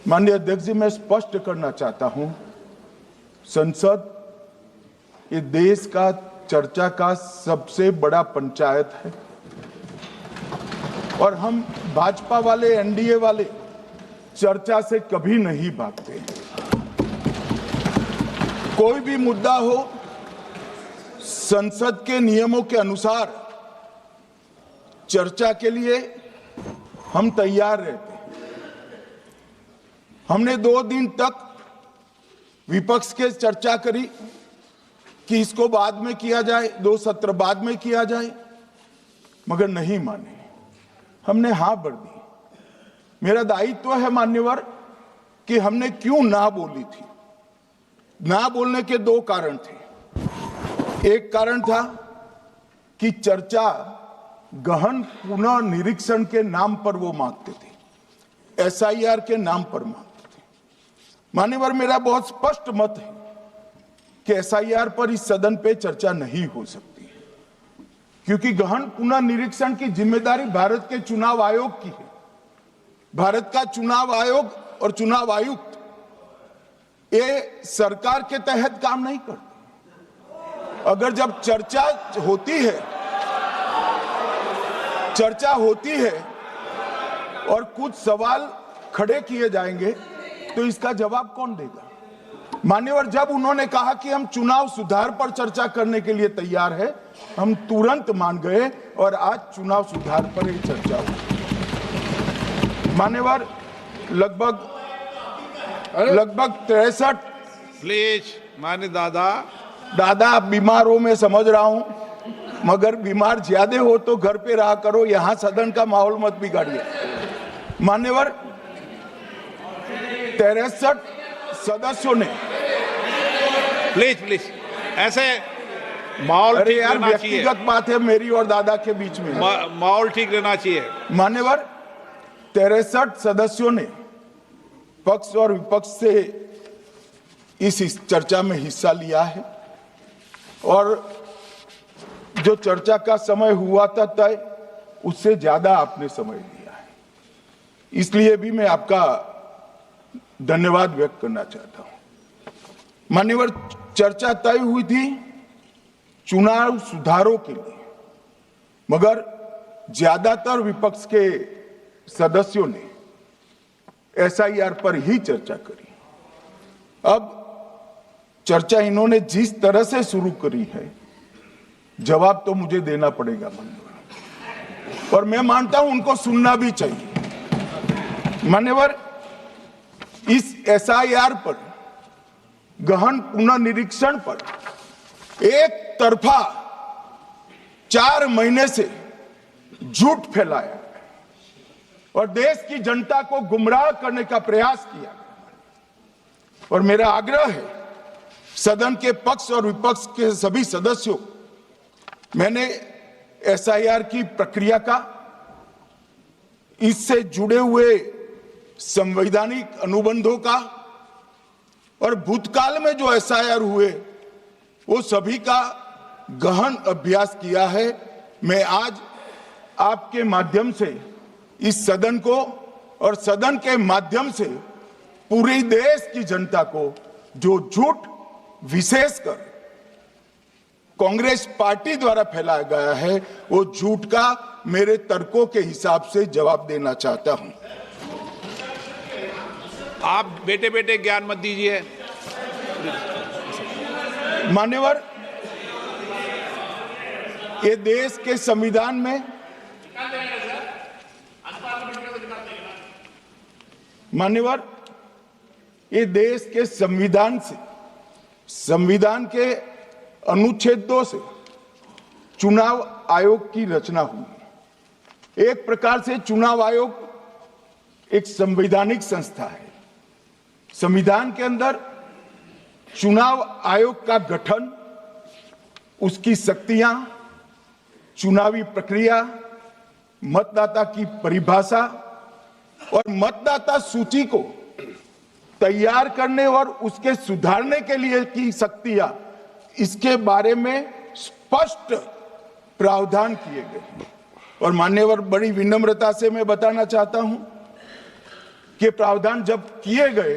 माननीय अध्यक्ष जी, मैं स्पष्ट करना चाहता हूं, संसद ये देश का चर्चा का सबसे बड़ा पंचायत है और हम भाजपा वाले, एनडीए वाले चर्चा से कभी नहीं भागते। कोई भी मुद्दा हो, संसद के नियमों के अनुसार चर्चा के लिए हम तैयार रहते हैं। हमने 2 दिन तक विपक्ष के चर्चा करी कि इसको बाद में किया जाए, 2 सत्र बाद में किया जाए, मगर नहीं माने। हमने हाँ भर दी। मेरा दायित्व है मान्यवर कि हमने क्यों ना बोली थी। ना बोलने के 2 कारण थे। एक कारण था कि चर्चा गहन पुनः निरीक्षण के नाम पर वो मांगते थे, एसआईआर के नाम पर मांगते थे। मान्यवर, मेरा बहुत स्पष्ट मत है कि एसआईआर पर इस सदन पे चर्चा नहीं हो सकती, क्योंकि गहन पुनः निरीक्षण की जिम्मेदारी भारत के चुनाव आयोग की है। भारत का चुनाव आयोग और चुनाव आयुक्त ये सरकार के तहत काम नहीं करते। अगर जब चर्चा होती है और कुछ सवाल खड़े किए जाएंगे तो इसका जवाब कौन देगा? मान्यवर, जब उन्होंने कहा कि हम चुनाव सुधार पर चर्चा करने के लिए तैयार है, हम तुरंत मान गए और आज चुनाव सुधार पर ही चर्चा हुई। मान्यवर, लगभग 63 प्लीज मान्य दादा बीमार हो, मैं समझ रहा हूं, मगर बीमार ज्यादा हो तो घर पे रहा करो, यहां सदन का माहौल मत बिगाड़िए। मान्यवर, 63 सदस्यों ने प्लीज ऐसे माहौल ठीक रहना चाहिए। व्यक्तिगत बात है मेरी और दादा के बीच में, माहौल ठीक रहना चाहिए। मान्यवर, 63 सदस्यों ने पक्ष और विपक्ष से इस चर्चा में हिस्सा लिया है और जो चर्चा का समय हुआ था तय, उससे ज्यादा आपने समय लिया है। इसलिए भी मैं आपका धन्यवाद व्यक्त करना चाहता हूं। मान्यवर, चर्चा तय हुई थी चुनाव सुधारों के लिए, मगर ज्यादातर विपक्ष के सदस्यों ने एसआईआर पर ही चर्चा करी। अब चर्चा इन्होंने जिस तरह से शुरू करी है, जवाब तो मुझे देना पड़ेगा मान्यवर, और मैं मानता हूं उनको सुनना भी चाहिए। मान्यवर, इस एसआईआर पर, गहन पुनर्निरीक्षण पर एक तरफा 4 महीने से झूठ फैलाया और देश की जनता को गुमराह करने का प्रयास किया। और मेरा आग्रह है सदन के पक्ष और विपक्ष के सभी सदस्यों, मैंने एसआईआर की प्रक्रिया का, इससे जुड़े हुए संवैधानिक अनुबंधों का और भूतकाल में जो एसआईआर हुए वो सभी का गहन अभ्यास किया है। मैं आज आपके माध्यम से इस सदन को और सदन के माध्यम से पूरे देश की जनता को जो झूठ विशेषकर कांग्रेस पार्टी द्वारा फैलाया गया है, वो झूठ का मेरे तर्कों के हिसाब से जवाब देना चाहता हूं। आप बेटे बेटे ज्ञान मत दीजिए। मान्यवर, ये देश के संविधान में, मान्यवर, ये देश के संविधान से, संविधान के अनुच्छेदों से चुनाव आयोग की रचना हुई। एक प्रकार से चुनाव आयोग एक संवैधानिक संस्था है। संविधान के अंदर चुनाव आयोग का गठन, उसकी शक्तियां, चुनावी प्रक्रिया, मतदाता की परिभाषा और मतदाता सूची को तैयार करने और उसके सुधारने के लिए की शक्तियां, इसके बारे में स्पष्ट प्रावधान किए गए हैं। और मान्यवर, बड़ी विनम्रता से मैं बताना चाहता हूं के प्रावधान जब किए गए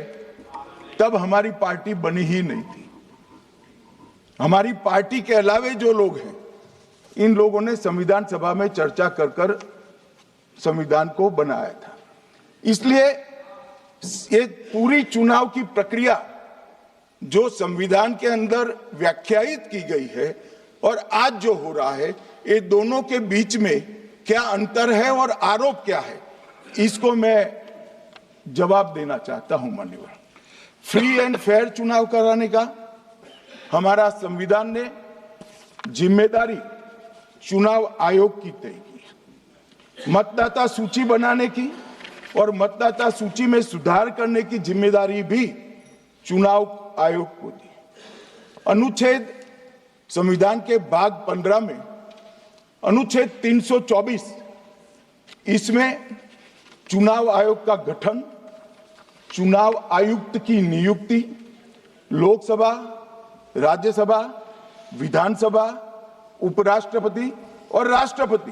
तब हमारी पार्टी बनी ही नहीं थी। हमारी पार्टी के अलावे जो लोग हैं, इन लोगों ने संविधान सभा में चर्चा कर संविधान को बनाया था। इसलिए ये पूरी चुनाव की प्रक्रिया जो संविधान के अंदर व्याख्यायित की गई है और आज जो हो रहा है, ये दोनों के बीच में क्या अंतर है और आरोप क्या है, इसको मैं जवाब देना चाहता हूं। माननीय, फ्री एंड फेयर चुनाव कराने का हमारा संविधान ने जिम्मेदारी चुनाव आयोग की तय की। मतदाता सूची बनाने की और मतदाता सूची में सुधार करने की जिम्मेदारी भी चुनाव आयोग को दी। अनुच्छेद संविधान के भाग 15 में अनुच्छेद 324, इसमें चुनाव आयोग का गठन, चुनाव आयुक्त की नियुक्ति, लोकसभा, राज्यसभा, विधानसभा, उपराष्ट्रपति और राष्ट्रपति,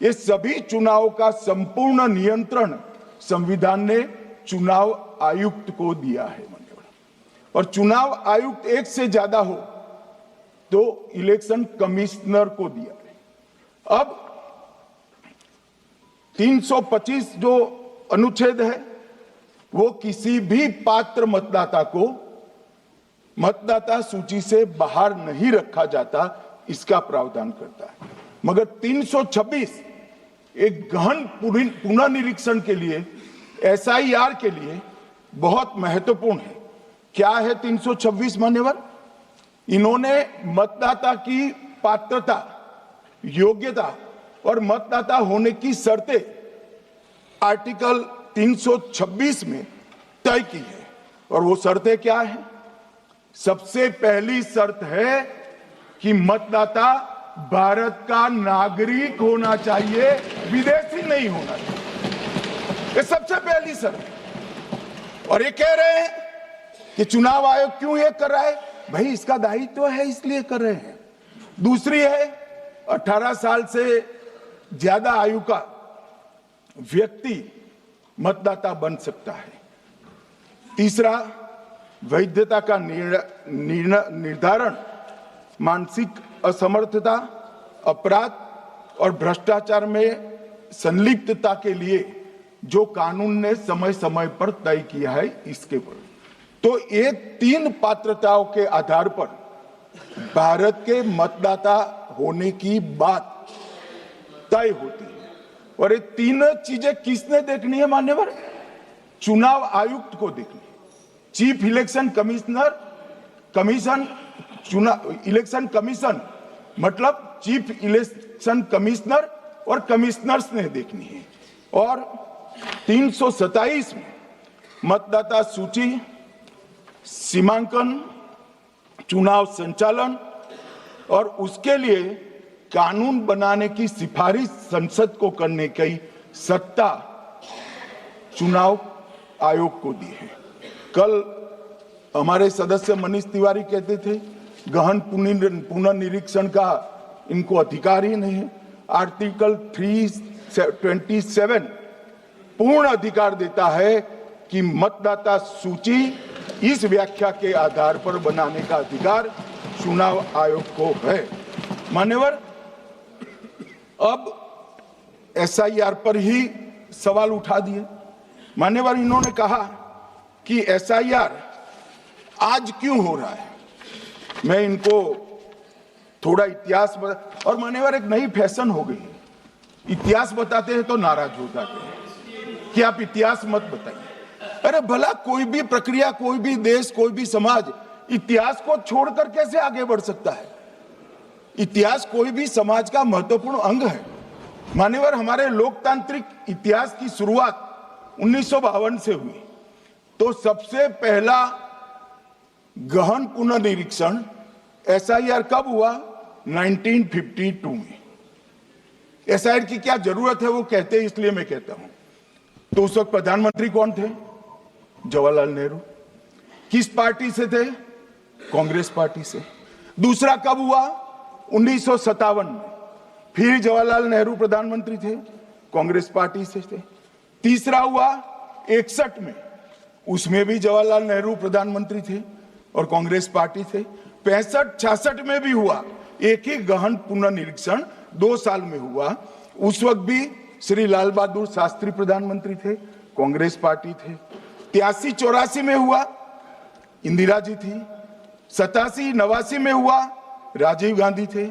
ये सभी चुनाव का संपूर्ण नियंत्रण संविधान ने चुनाव आयुक्त को दिया है। और चुनाव आयुक्त एक से ज्यादा हो तो इलेक्शन कमिश्नर को दिया है। अब 325 जो अनुच्छेद है वो किसी भी पात्र मतदाता को मतदाता सूची से बाहर नहीं रखा जाता, इसका प्रावधान करता है। मगर 326 एक गहन पुनर्निरीक्षण के लिए, SIR के लिए बहुत महत्वपूर्ण है। क्या है 326? मान्यवर, इन्होंने मतदाता की पात्रता, योग्यता और मतदाता होने की शर्तें आर्टिकल 326 में तय की है। और वो शर्तें क्या है? सबसे पहली शर्त है कि मतदाता भारत का नागरिक होना चाहिए, विदेशी नहीं होना चाहिए। ये सबसे पहली शर्त है। और ये कह रहे हैं कि चुनाव आयोग क्यों ये कर रहा है? भाई, इसका दायित्व है, इसलिए कर रहे हैं। दूसरी है 18 साल से ज्यादा आयु का व्यक्ति मतदाता बन सकता है। तीसरा, वैधता का निर्धारण मानसिक असमर्थता, अपराध और भ्रष्टाचार में संलिप्तता के लिए जो कानून ने समय समय पर तय किया है, इसके पर। तो ये 3 पात्रताओं के आधार पर भारत के मतदाता होने की बात तय होती है। और ये 3 चीजें किसने देखनी है मान्यवर? चुनाव आयुक्त को देखनी है। चीफ इलेक्शन इलेक्शन कमीशन मतलब चीफ इलेक्शन कमिश्नर और कमिश्नर्स ने देखनी है। और 327 में मतदाता सूची, सीमांकन, चुनाव संचालन और उसके लिए कानून बनाने की सिफारिश संसद को करने की सत्ता चुनाव आयोग को दी है। कल हमारे सदस्य मनीष तिवारी कहते थे गहन पुनर्निरीक्षण का इनको अधिकार ही नहीं है। आर्टिकल 327 पूर्ण अधिकार देता है कि मतदाता सूची इस व्याख्या के आधार पर बनाने का अधिकार चुनाव आयोग को है। मान्यवर, अब SIR पर ही सवाल उठा दिए। मान्यवर, इन्होंने कहा कि SIR आज क्यों हो रहा है। मैं इनको थोड़ा इतिहास बता, और मान्यवर एक नई फैशन हो गई है, इतिहास बताते हैं तो नाराज हो जाते हैं कि आप इतिहास मत बताइए। अरे भला, कोई भी प्रक्रिया, कोई भी देश, कोई भी समाज इतिहास को छोड़कर कैसे आगे बढ़ सकता है? इतिहास कोई भी समाज का महत्वपूर्ण अंग है। मान्यवर, हमारे लोकतांत्रिक इतिहास की शुरुआत 1952 से हुई। तो सबसे पहला गहन पुनर्निरीक्षण SIR कब हुआ? 1952 में। SIR की क्या जरूरत है वो कहते हैं, इसलिए मैं कहता हूं। तो उस वक्त प्रधानमंत्री कौन थे? जवाहरलाल नेहरू। किस पार्टी से थे? कांग्रेस पार्टी से। दूसरा कब हुआ? 1957 में। फिर जवाहरलाल नेहरू प्रधानमंत्री थे, कांग्रेस पार्टी से थे। तीसरा हुआ 1961 में, उसमें भी जवाहरलाल नेहरू प्रधानमंत्री थे और कांग्रेस पार्टी थे। 65-66 में भी हुआ, एक ही गहन पुनर्निरीक्षण 2 साल में हुआ। उस वक्त भी श्री लाल बहादुर शास्त्री प्रधानमंत्री थे, कांग्रेस पार्टी थे। 83-84 में हुआ, इंदिरा जी थी। 87-89 में हुआ, राजीव गांधी थे।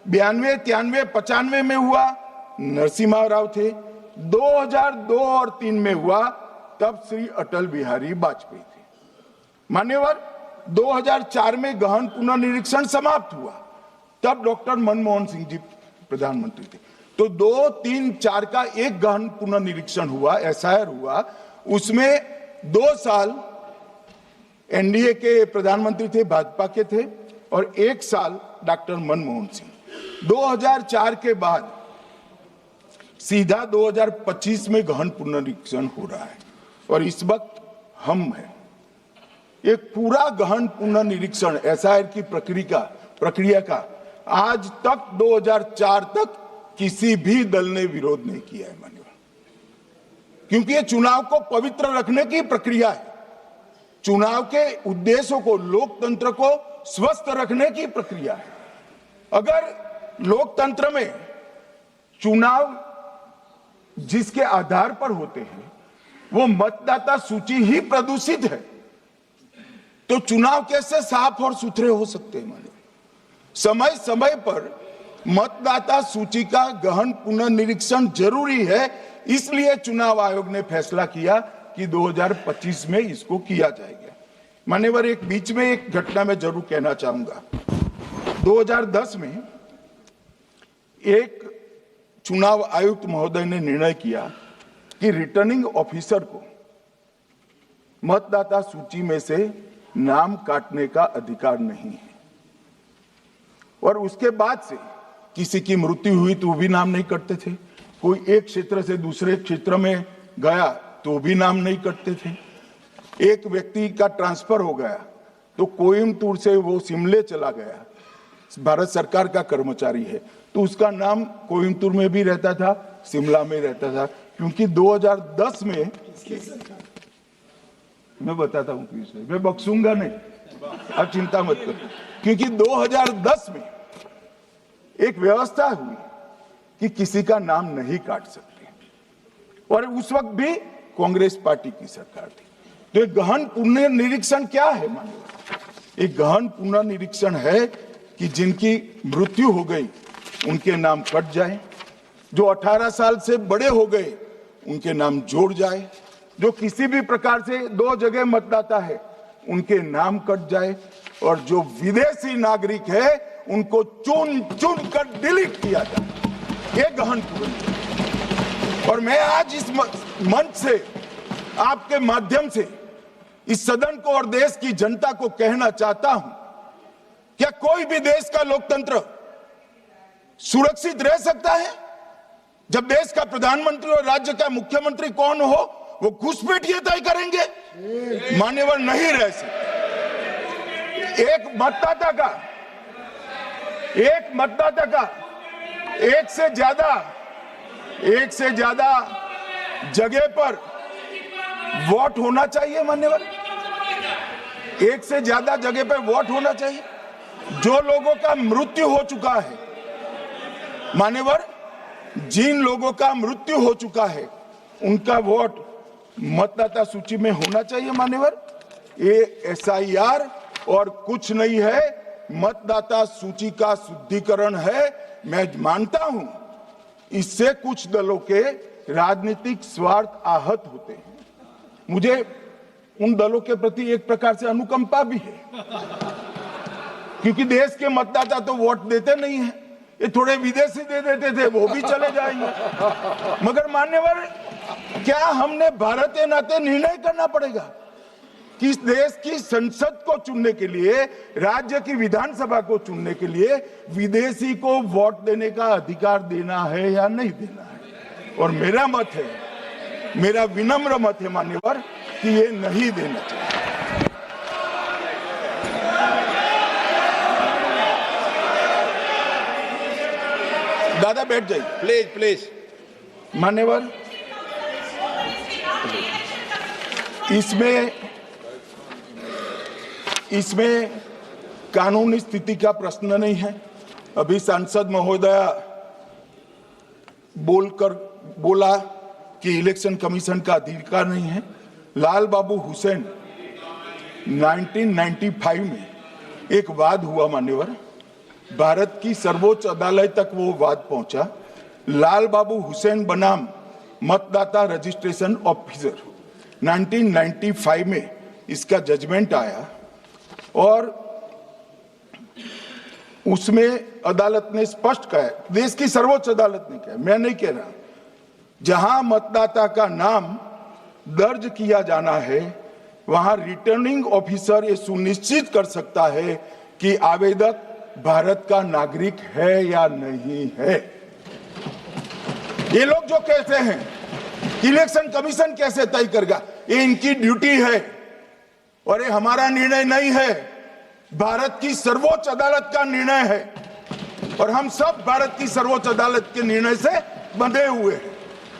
92-93-95 में हुआ, नरसिम्हा राव थे। 2002 और 3 में हुआ, तब श्री अटल बिहारी वाजपेयी थे। मान्यवर, 2004 में गहन पुनर्निरीक्षण समाप्त हुआ, तब डॉक्टर मनमोहन सिंह जी प्रधानमंत्री थे। तो 2, 3, 4 का एक गहन पुनर्निरीक्षण हुआ, एसआईआर हुआ। उसमें 2 साल एनडीए के प्रधानमंत्री थे, भाजपा के थे, और 1 साल डॉक्टर मनमोहन सिंह। 2004 के बाद सीधा 2025 में गहन पुनर्निरीक्षण हो रहा है, और इस वक्त हम हैं। एक पूरा गहन पुनर्निरीक्षण एसआईआर की प्रक्रिया का आज तक 2004 तक किसी भी दल ने विरोध नहीं किया है मान्यवर, क्योंकि ये चुनाव को पवित्र रखने की प्रक्रिया है। चुनाव के उद्देश्यों को, लोकतंत्र को स्वस्थ रखने की प्रक्रिया है। अगर लोकतंत्र में चुनाव जिसके आधार पर होते हैं वो मतदाता सूची ही प्रदूषित है, तो चुनाव कैसे साफ और सुथरे हो सकते हैं? मानो समय समय पर मतदाता सूची का गहन पुनर्निरीक्षण जरूरी है, इसलिए चुनाव आयोग ने फैसला किया कि 2025 में इसको किया जाएगा। मान्यवर, एक बीच में एक घटना मैं जरूर कहना चाहूंगा। 2010 में एक चुनाव आयुक्त महोदय ने निर्णय किया कि रिटर्निंग ऑफिसर को मतदाता सूची में से नाम काटने का अधिकार नहीं है, और उसके बाद से किसी की मृत्यु हुई तो भी नाम नहीं कटते थे, कोई एक क्षेत्र से दूसरे क्षेत्र में गया तो भी नाम नहीं कटते थे। एक व्यक्ति का ट्रांसफर हो गया तो कोयम्बटूर से वो शिमले चला गया, भारत सरकार का कर्मचारी है, तो उसका नाम कोयम्बटूर में भी रहता था, शिमला में रहता था, क्योंकि 2010 में, मैं बताता हूं किसने, मैं बख्शूंगा नहीं, आप चिंता मत करो, क्योंकि 2010 में एक व्यवस्था हुई कि किसी का नाम नहीं काट सकते, और उस वक्त भी कांग्रेस पार्टी की सरकार थी। तो एक गहन पुनर्निरीक्षण क्या है? मानो एक गहन पुनर्निरीक्षण है कि जिनकी मृत्यु हो गई उनके नाम कट जाए, जो 18 साल से बड़े हो गए उनके नाम जोड़ जाए, जो किसी भी प्रकार से 2 जगह मतदाता है उनके नाम कट जाए, और जो विदेशी नागरिक है उनको चुन चुन कर डिलीट किया जाए। ये गहन पुनर्निरीक्षण। और मैं आज इस मंच से, आपके माध्यम से इस सदन को और देश की जनता को कहना चाहता हूं, क्या कोई भी देश का लोकतंत्र सुरक्षित रह सकता है जब देश का प्रधानमंत्री और राज्य का मुख्यमंत्री कौन हो वो घुसपैठिए तय करेंगे? मान्यवर, नहीं रह सकते। एक मतदाता का एक से ज्यादा जगह पर वोट होना चाहिए। मान्यवर, एक से ज्यादा जगह पर वोट होना चाहिए। जो लोगों का मृत्यु हो चुका है, मान्यवर, जिन लोगों का मृत्यु हो चुका है उनका वोट मतदाता सूची में होना चाहिए। मान्यवर, ये एसआईआर और कुछ नहीं है, मतदाता सूची का शुद्धिकरण है। मैं मानता हूं इससे कुछ दलों के राजनीतिक स्वार्थ आहत होते हैं। मुझे उन दलों के प्रति एक प्रकार से अनुकंपा भी है, क्योंकि देश के मतदाता तो वोट देते नहीं हैं, ये थोड़े विदेशी दे देते थे, वो भी चले जाएंगे। मगर मान्यवर, क्या हमने भारत के नाते निर्णय करना पड़ेगा कि इस देश की संसद को चुनने के लिए, राज्य की विधानसभा को चुनने के लिए विदेशी को वोट देने का अधिकार देना है या नहीं देना है? और मेरा मत है, मेरा विनम्र मत है मान्यवर, कि ये नहीं देना चाहिए। दादा बैठ जाइए प्लीज प्लीज। मान्यवर, इसमें कानूनी स्थिति का प्रश्न नहीं है। अभी सांसद महोदया बोला कि इलेक्शन कमीशन का अधिकार नहीं है। लाल बाबू हुसैन 1995 में एक वाद हुआ मान्यवर, भारत की सर्वोच्च अदालत तक वो वाद पहुंचा। लाल बाबू हुसैन बनाम मतदाता रजिस्ट्रेशन ऑफिसर 1995 में इसका जजमेंट आया और उसमें अदालत ने स्पष्ट कहा, देश की सर्वोच्च अदालत ने कहा, मैं नहीं कह रहा, जहां मतदाता का नाम दर्ज किया जाना है वहां रिटर्निंग ऑफिसर ये सुनिश्चित कर सकता है कि आवेदक भारत का नागरिक है या नहीं है। ये लोग जो कहते हैं इलेक्शन कमीशन कैसे तय करेगा, ये इनकी ड्यूटी है और ये हमारा निर्णय नहीं है, भारत की सर्वोच्च अदालत का निर्णय है और हम सब भारत की सर्वोच्च अदालत के निर्णय से बंधे हुए हैं।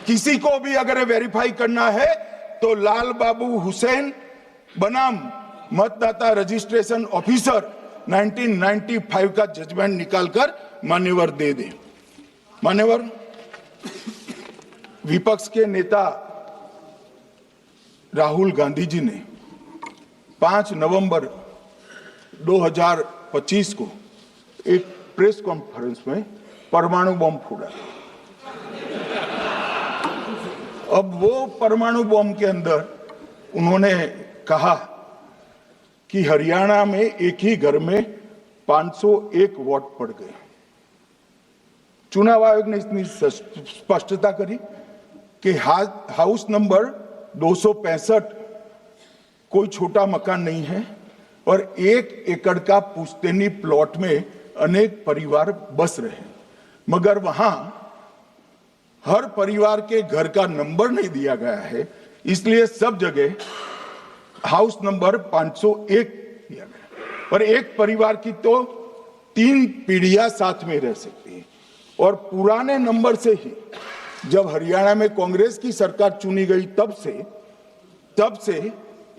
किसी को भी अगर वेरीफाई करना है तो लाल बाबू हुसैन बनाम मतदाता रजिस्ट्रेशन ऑफिसर 1995 का जजमेंट निकालकर मान्यवर दे दे। मान्यवर, विपक्ष के नेता राहुल गांधी जी ने 5 नवंबर 2025 को एक प्रेस कॉन्फ्रेंस में परमाणु बम फोड़ा। अब वो परमाणु बम के अंदर उन्होंने कहा कि हरियाणा में एक ही घर में 501 वोट पड़ गए। चुनाव आयोग ने इतनी स्पष्टता करी कि हाउस नंबर 265 कोई छोटा मकान नहीं है और 1 एकड़ का पुश्तैनी प्लॉट में अनेक परिवार बस रहे हैं, मगर वहां हर परिवार के घर का नंबर नहीं दिया गया है, इसलिए सब जगह हाउस नंबर 501 दिया गया और एक परिवार की तो 3 पीढ़ियां साथ में रह सकती है। और पुराने नंबर से ही जब हरियाणा में कांग्रेस की सरकार चुनी गई तब से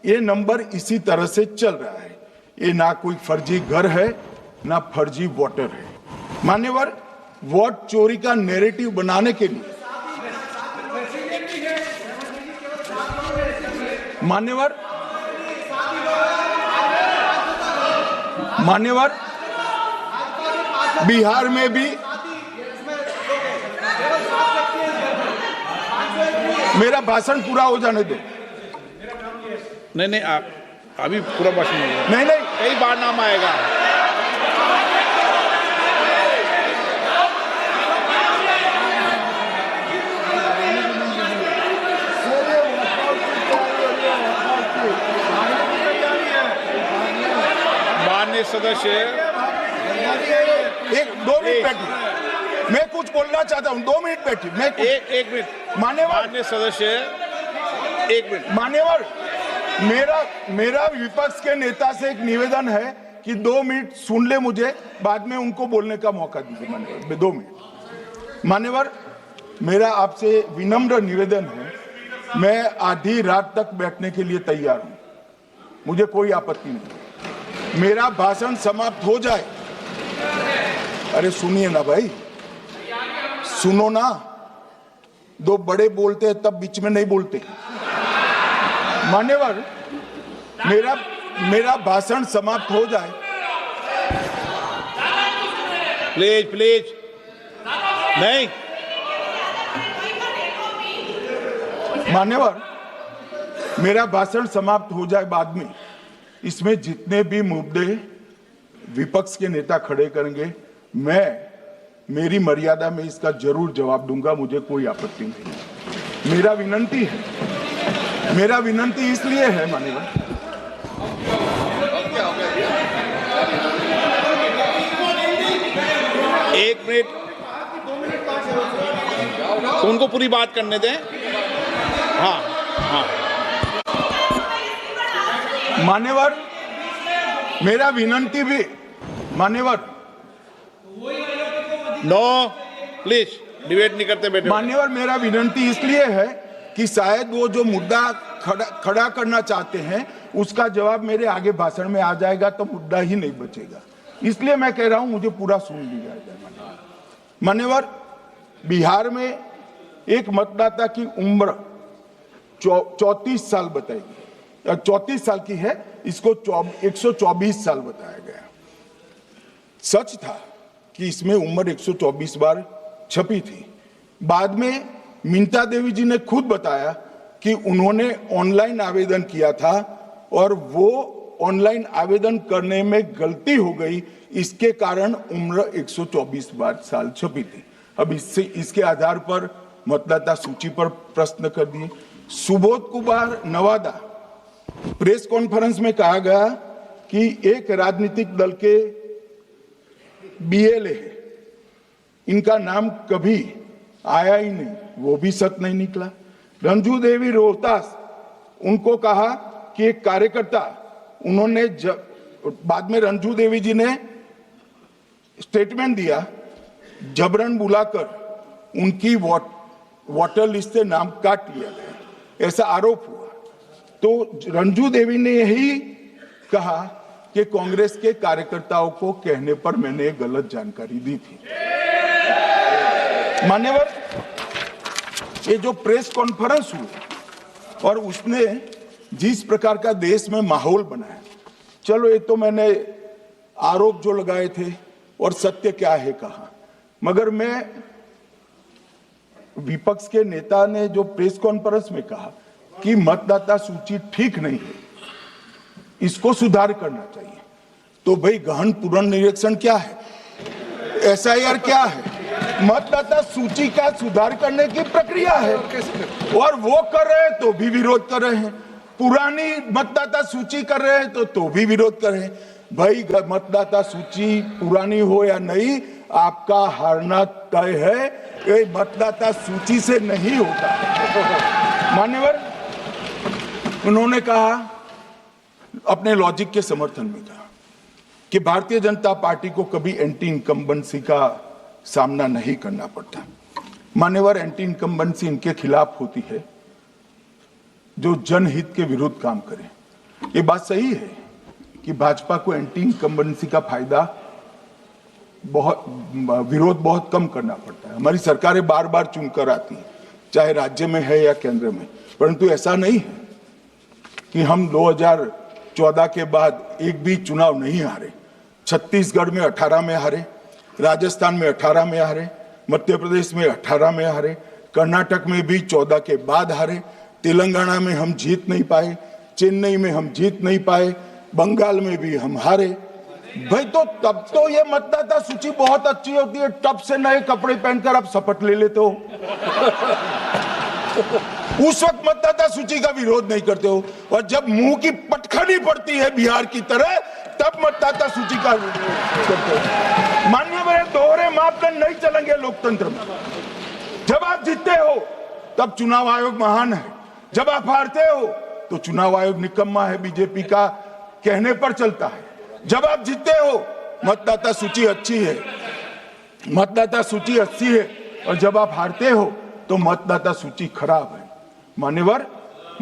ये नंबर इसी तरह से चल रहा है। ये ना कोई फर्जी घर है ना फर्जी वोटर है। मान्यवर, वोट चोरी का नैरेटिव बनाने के लिए मान्यवर बिहार में भी मेरा भाषण पूरा हो जाने दो। नहीं, आप अभी पूरा भाषण नहीं, कई बार नाम आएगा। माननीय सदस्य, 2 मिनट बैठिए, मैं कुछ बोलना चाहता हूं। 2 मिनट बैठिए, मैं एक मिनट। माननीय सदस्य, 1 मिनट। मान्यवर, मेरा विपक्ष के नेता से एक निवेदन है कि 2 मिनट सुन ले मुझे, बाद में उनको बोलने का मौका दीजिए। मान्यवर, 2 मिनट। मान्यवर, मेरा आपसे विनम्र निवेदन है, मैं आधी रात तक बैठने के लिए तैयार हूं, मुझे कोई आपत्ति नहीं। मेरा भाषण समाप्त हो जाए, अरे सुनिए ना भाई, सुनो ना, 2 बड़े बोलते हैं तब बीच में नहीं बोलते। मान्यवर, मेरा भाषण समाप्त हो जाए। प्लीज नहीं। मान्यवर, मेरा भाषण समाप्त हो जाए बाद में, इसमें जितने भी मुद्दे विपक्ष के नेता खड़े करेंगे, मेरी मर्यादा में इसका जरूर जवाब दूंगा, मुझे कोई आपत्ति नहीं। मेरा विनंती इसलिए है मान्यवर, एक मिनट, तो उनको पूरी बात करने दें। हाँ। मान्यवर, मेरा विनंती भी, मान्यवर, नो प्लीज डिबेट नहीं करते बेटे। मान्यवर, मेरा विनंती इसलिए है कि शायद वो जो मुद्दा खड़ा करना चाहते हैं उसका जवाब मेरे आगे भाषण में आ जाएगा तो मुद्दा ही नहीं बचेगा। इसलिए मैं कह रहा हूं मुझे पूरा सुन लिया जाए। मान्यवर, बिहार में एक मतदाता की उम्र 34 साल बताई गई, 34 साल की है, इसको 124 साल बताया गया। सच था कि इसमें उम्र 124 बार छपी थी। बाद में मिंता देवी जी ने खुद बताया कि उन्होंने ऑनलाइन आवेदन किया था और वो ऑनलाइन आवेदन करने में गलती हो गई, इसके कारण उम्र 124 बार साल छपी थी। अब इसके आधार पर मतदाता सूची पर प्रश्न कर दिए। सुबोध कुमार नवादा, प्रेस कॉन्फ्रेंस में कहा गया कि एक राजनीतिक दल के बीएलए है, इनका नाम कभी आया ही नहीं, वो भी सच नहीं निकला। रंजू देवी रोहतास, उनको कहा कि एक कार्यकर्ता, उन्होंने बाद में रंजू देवी जी ने स्टेटमेंट दिया, जबरन बुलाकर उनकी वोटर लिस्ट से नाम काट लिया गया, ऐसा आरोप हुआ। तो रंजू देवी ने यही कहा कि कांग्रेस के कार्यकर्ताओं को कहने पर मैंने गलत जानकारी दी थी। मान्यवर, ये जो प्रेस कॉन्फ्रेंस हुई और उसने जिस प्रकार का देश में माहौल बनाया, चलो ये तो मैंने आरोप जो लगाए थे और सत्य क्या है कहा, मगर मैं विपक्ष के नेता ने जो प्रेस कॉन्फ्रेंस में कहा कि मतदाता सूची ठीक नहीं है, इसको सुधार करना चाहिए, तो भाई गहन पुनर्निरीक्षण क्या है, एसआईआर क्या है, मतदाता सूची का सुधार करने की प्रक्रिया है और वो कर रहे हैं तो भी विरोध कर रहे हैं, पुरानी मतदाता सूची कर रहे हैं तो भी विरोध कर रहे हैं। भाई मतदाता सूची पुरानी हो या नहीं, आपका हारना तय है, ये मतदाता सूची से नहीं होता। मान्यवर, उन्होंने कहा, अपने लॉजिक के समर्थन में कहा कि भारतीय जनता पार्टी को कभी एंटी इनकम्बेंसी का सामना नहीं करना पड़ता। मान्यवर, एंटी इनकम्बेंसी इनके खिलाफ होती है जो जनहित के विरुद्ध काम करे। ये बात सही है कि भाजपा को एंटी इनकम्बेंसी का फायदा विरोध बहुत कम करना पड़ता है। हमारी सरकारें बार बार चुनकर आती हैं, चाहे राज्य में है या केंद्र में, परंतु ऐसा नहीं है कि हम 2014 के बाद एक भी चुनाव नहीं हारे। छत्तीसगढ़ में 18 में हारे, राजस्थान में 18 में हारे, मध्य प्रदेश में 18 में हारे, कर्नाटक में भी 14 के बाद हारे, तेलंगाना में हम जीत नहीं पाए, चेन्नई में हम जीत नहीं पाए, बंगाल में भी हम हारे। भाई तो तब तो ये मतदाता सूची बहुत अच्छी होती है, तब से नए कपड़े पहनकर आप शपथ ले लेते हो। उस वक्त मतदाता सूची का विरोध नहीं करते हो, और जब मुंह की पटखनी पड़ती है बिहार की तरह, तब मतदाता सूची का विरोध करते हो। माननीय मेरे दोहरे मापदंड नहीं चलेंगे लोकतंत्र में। जब आप जीतते हो तब चुनाव आयोग महान है, जब आप हारते हो तो चुनाव आयोग निकम्मा है, बीजेपी का कहने पर चलता है। जब आप जीतते हो मतदाता सूची अच्छी है, मतदाता सूची अच्छी है, और जब आप हारते हो तो मतदाता सूची खराब है। मान्यवर,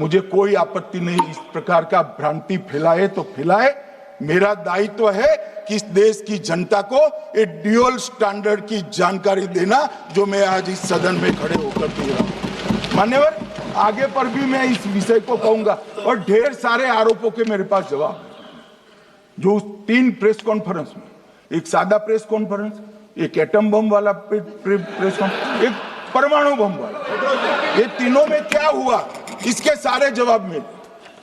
मुझे कोई आपत्ति नहीं, इस प्रकार का भ्रांति फैलाए तो फैलाए, मेरा दायित्व है कि इस देश की जनता को एक ड्यूअल स्टैंडर्ड की जानकारी देना, जो मैं आज इस सदन में खड़े होकर दे रहा हूं। मान्यवर, आगे पर भी मैं इस विषय को कहूंगा, और ढेर सारे आरोपों के मेरे पास जवाब है। जो 3 प्रेस कॉन्फ्रेंस में, एक सादा प्रेस कॉन्फ्रेंस, एक एटम बम वाला प्रेस कॉन्फ्रेंस, एक परमाणु बम वाला, ये तीनों में क्या हुआ, इसके सारे जवाब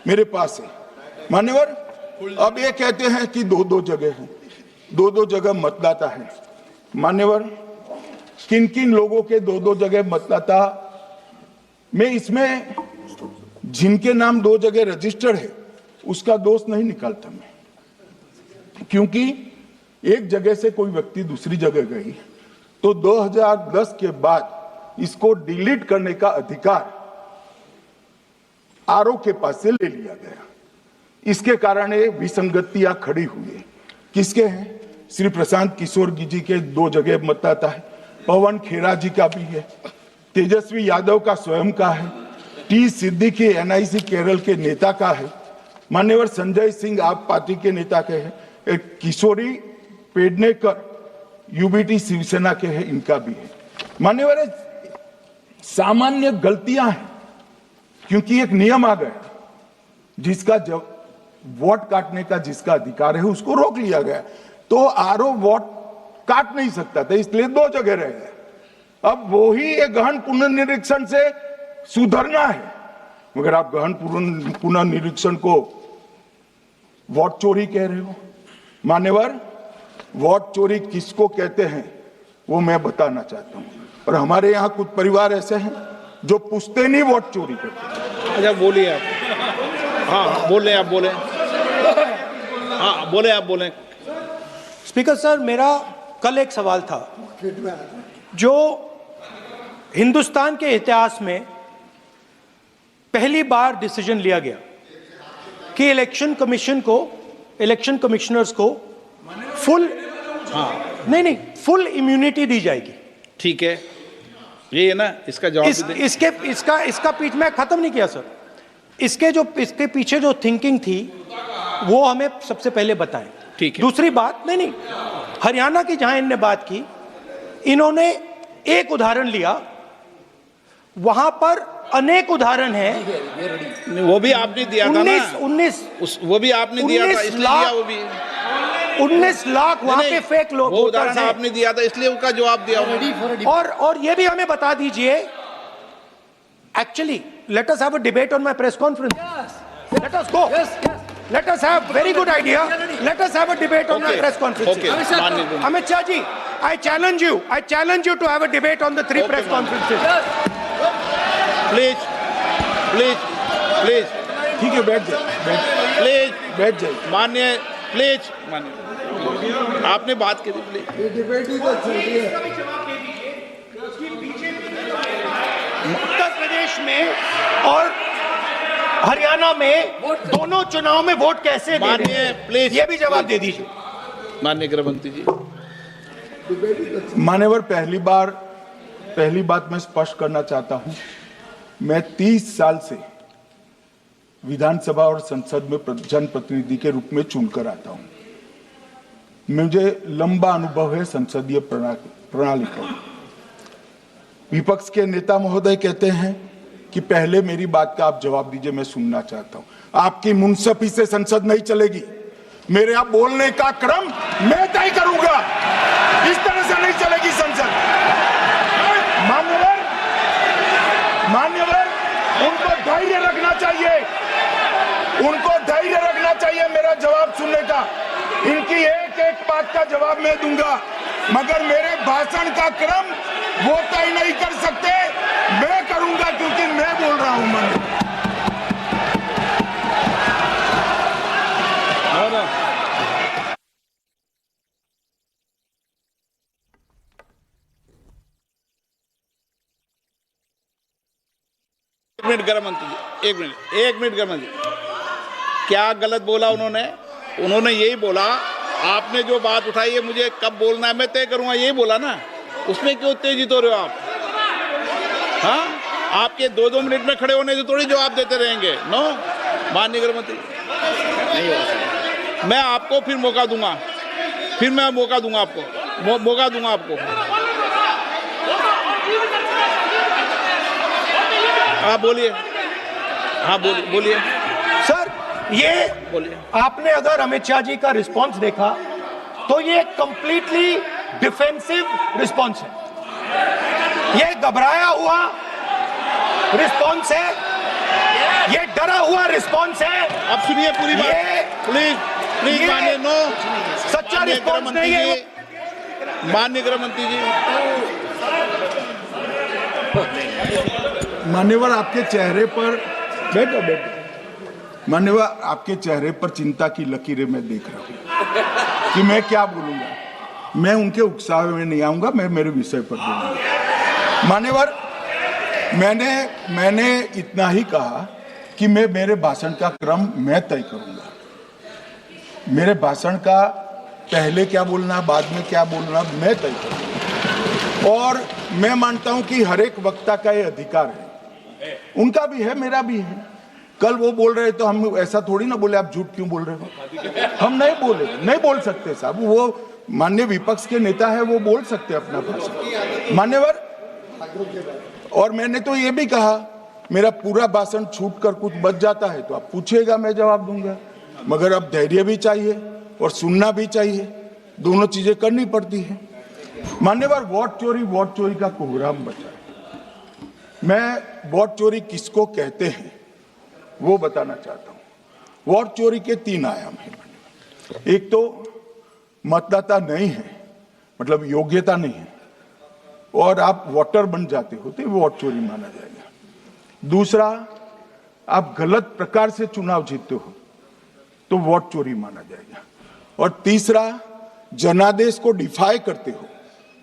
मेरे पास है। मान्यवर, अब ये कहते हैं कि 2-2 जगह है, 2-2 जगह मतदाता है। मान्यवर, किन किन लोगों के 2-2 जगह मतदाता, मैं इसमें जिनके नाम 2 जगह रजिस्टर्ड है उसका दोष नहीं निकालता मैं, क्योंकि एक जगह से कोई व्यक्ति दूसरी जगह गई तो 2010 के बाद इसको डिलीट करने का अधिकार आरओ के पास से ले लिया गया। इसके कारण ये विसंगतियां खड़ी हुई है। किसके हैं? श्री प्रशांत किशोर जी के 2 जगह मतदाता है, पवन खेरा जी का भी है, तेजस्वी यादव का स्वयं का है, टी सिद्दीकी एनआईसी केरल के नेता का है, मान्यवर संजय सिंह आप पार्टी के नेता के हैं, एक किशोरी पेडनेकर यूबीटी शिवसेना के हैं, इनका भी है। मान्यवर सामान्य गलतियां हैं, क्योंकि एक नियम आ गया, जिसका जब वोट काटने का जिसका अधिकार है उसको रोक लिया गया, तो आरओ वोट काट नहीं सकता था, इसलिए 2 जगह रह गए। अब वही एक गहन पुनर्निरीक्षण से सुधरना है, मगर आप गहन पुनर्निरीक्षण को वोट चोरी कह रहे हो। मान्यवर, वोट चोरी किसको कहते हैं वो मैं बताना चाहता हूं, और हमारे यहां कुछ परिवार ऐसे हैं जो पुश्तैनी वोट चोरी करते हैं। अच्छा बोलिए आप। हाँ बोले आप बोले। हाँ बोले आप बोले। स्पीकर सर, मेरा कल एक सवाल था, जो हिंदुस्तान के इतिहास में पहली बार डिसीजन लिया गया कि इलेक्शन कमिश्नर्स को फुल फुल इम्यूनिटी दी जाएगी। ठीक है, ये है ना, इसका जवाब इसका पीछे मैं खत्म नहीं किया सर। इसके पीछे जो थिंकिंग थी वो हमें सबसे पहले बताएं। ठीक है। दूसरी बात, नहीं हरियाणा की जहां इन्होंने बात की, इन्होंने एक उदाहरण लिया, वहां पर अनेक उदाहरण हैं। वो भी आपने दिया था ना, 19 वो भी आपने दिया था, इसलिए दिया वो भी। 19 लाख वहां पे फेक लोग, वो उदाहरण आपने दिया था, इसलिए उसका जवाब दिया। और ये भी हमें बता दीजिए, actually let us have a debate on my press conference. Let us go, let us have very good idea, let us have a debate on the press conferences. Amit Shah ji, I challenge you to have a debate on the 3 press conferences. Please. ठीक है, बैठ जाए माननीय, please माननीय, आपने बात की थी, प्लीज। उत्तर प्रदेश में और हरियाणा में दोनों चुनाव में वोट कैसे दे रहे हैं, प्लीज ये भी जवाब दे दीजिए। माननीय गृहमंत्री जी। मान्यवर, पहली बात मैं स्पष्ट करना चाहता हूं, मैं 30 साल से विधानसभा और संसद में जनप्रतिनिधि के रूप में चुनकर आता हूं। मुझे लंबा अनुभव है संसदीय प्रणाली का। विपक्ष के नेता महोदय कहते हैं कि पहले मेरी बात का आप जवाब दीजिए, मैं सुनना चाहता हूं। आपकी मुनसफी से संसद नहीं चलेगी, मेरे आप बोलने का क्रम मैं तय करूंगा, इस तरह से नहीं चलेगी संसद। मान्यवर, उनको धैर्य रखना चाहिए, मेरा जवाब सुनने का। इनकी एक बात का जवाब मैं दूंगा, मगर मेरे भाषण का क्रम वो तय नहीं कर सकते, मैं करूंगा, क्योंकि मैं बोल रहा हूं। एक मिनट गृहमंत्री जी, एक मिनट गृहमंत्री, क्या गलत बोला उन्होंने यही बोला, आपने जो बात उठाई है मुझे कब बोलना है मैं तय करूंगा, यही बोला ना, उसमें क्यों उत्तेजित हो रहे हो आप? हाँ, आपके 2-2 मिनट में खड़े होने से थोड़ी जवाब देते रहेंगे। नो माननीय गृहमंत्री, नहीं हो, मैं आपको फिर मौका दूंगा, आपको। हाँ बोलिए, बोलिए सर। ये बोलिए। आपने अगर अमित शाह जी का रिस्पांस देखा तो ये कंप्लीटली डिफेंसिव रिस्पांस है, ये घबराया हुआ रिस्पांस है, ये डरा हुआ रिस्पांस है। अब सुनिए पूरी बात, प्लीज मानिए। नो, सच्चा रिस्पांस नहीं है। माननीय गृहमंत्री जी, मान्यवर, आपके चेहरे पर बैठो। मान्यवर, आपके चेहरे पर चिंता की लकीरें मैं देख रहा हूं कि मैं क्या बोलूंगा। मैं उनके उकसावे में नहीं आऊंगा, मैं मेरे विषय पर बोलूंगा। मान्यवर, मैंने इतना ही कहा कि मेरे भाषण का क्रम मैं तय करूंगा। मेरे भाषण का पहले क्या बोलना, बाद में क्या बोलना, मैं तय करूंगा। और मैं मानता हूं कि हर एक वक्ता का ये अधिकार है उनका भी है, मेरा भी है। कल वो बोल रहे तो हम ऐसा थोड़ी ना बोले आप झूठ क्यों बोल रहे हो, हम नहीं बोले, नहीं बोल सकते साहब, वो माननीय विपक्ष के नेता है, वो बोल सकते अपना भाषण मान्यवर। और मैंने तो ये भी कहा मेरा पूरा भाषण छूट कर कुछ बच जाता है तो आप पूछिएगा, मैं जवाब दूंगा, मगर अब धैर्य भी चाहिए और सुनना भी चाहिए, दोनों चीजें करनी पड़ती है। मान्यवर, वोट चोरी का कोहराम बचा है। मैं वोट चोरी किसको कहते हैं वो बताना चाहता हूं। वोट चोरी के 3 आयाम हैं। एक तो मतदाता नहीं है, मतलब योग्यता नहीं है, और आप वोटर बन जाते हो तो वोट चोरी माना जाएगा। दूसरा, आप गलत प्रकार से चुनाव जीतते हो तो वोट चोरी माना जाएगा। और तीसरा, जनादेश को डिफाई करते हो,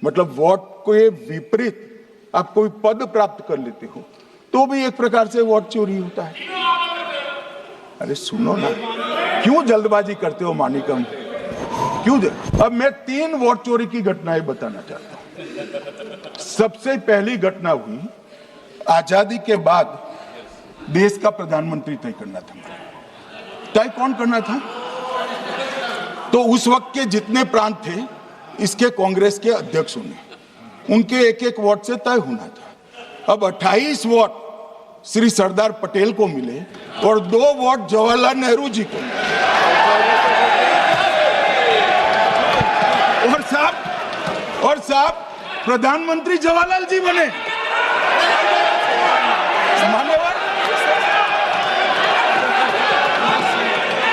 मतलब वोट के विपरीत आप कोई पद प्राप्त कर लेते हो तो भी एक प्रकार से वोट चोरी होता है। अरे सुनो ना, क्यों जल्दबाजी करते हो मानिकम, क्यों? अब मैं 3 वोट चोरी की घटनाएं बताना चाहता हूं। सबसे पहली घटना हुई आजादी के बाद देश का प्रधानमंत्री तय करना था। तय कौन करना था? तो उस वक्त के जितने प्रांत थे इसके कांग्रेस के अध्यक्षों ने, उनके एक वोट से तय होना था। अब 28 वोट श्री सरदार पटेल को मिले और 2 वोट जवाहरलाल नेहरू जी को मिले। और साहब प्रधानमंत्री जवाहरलाल जी बने।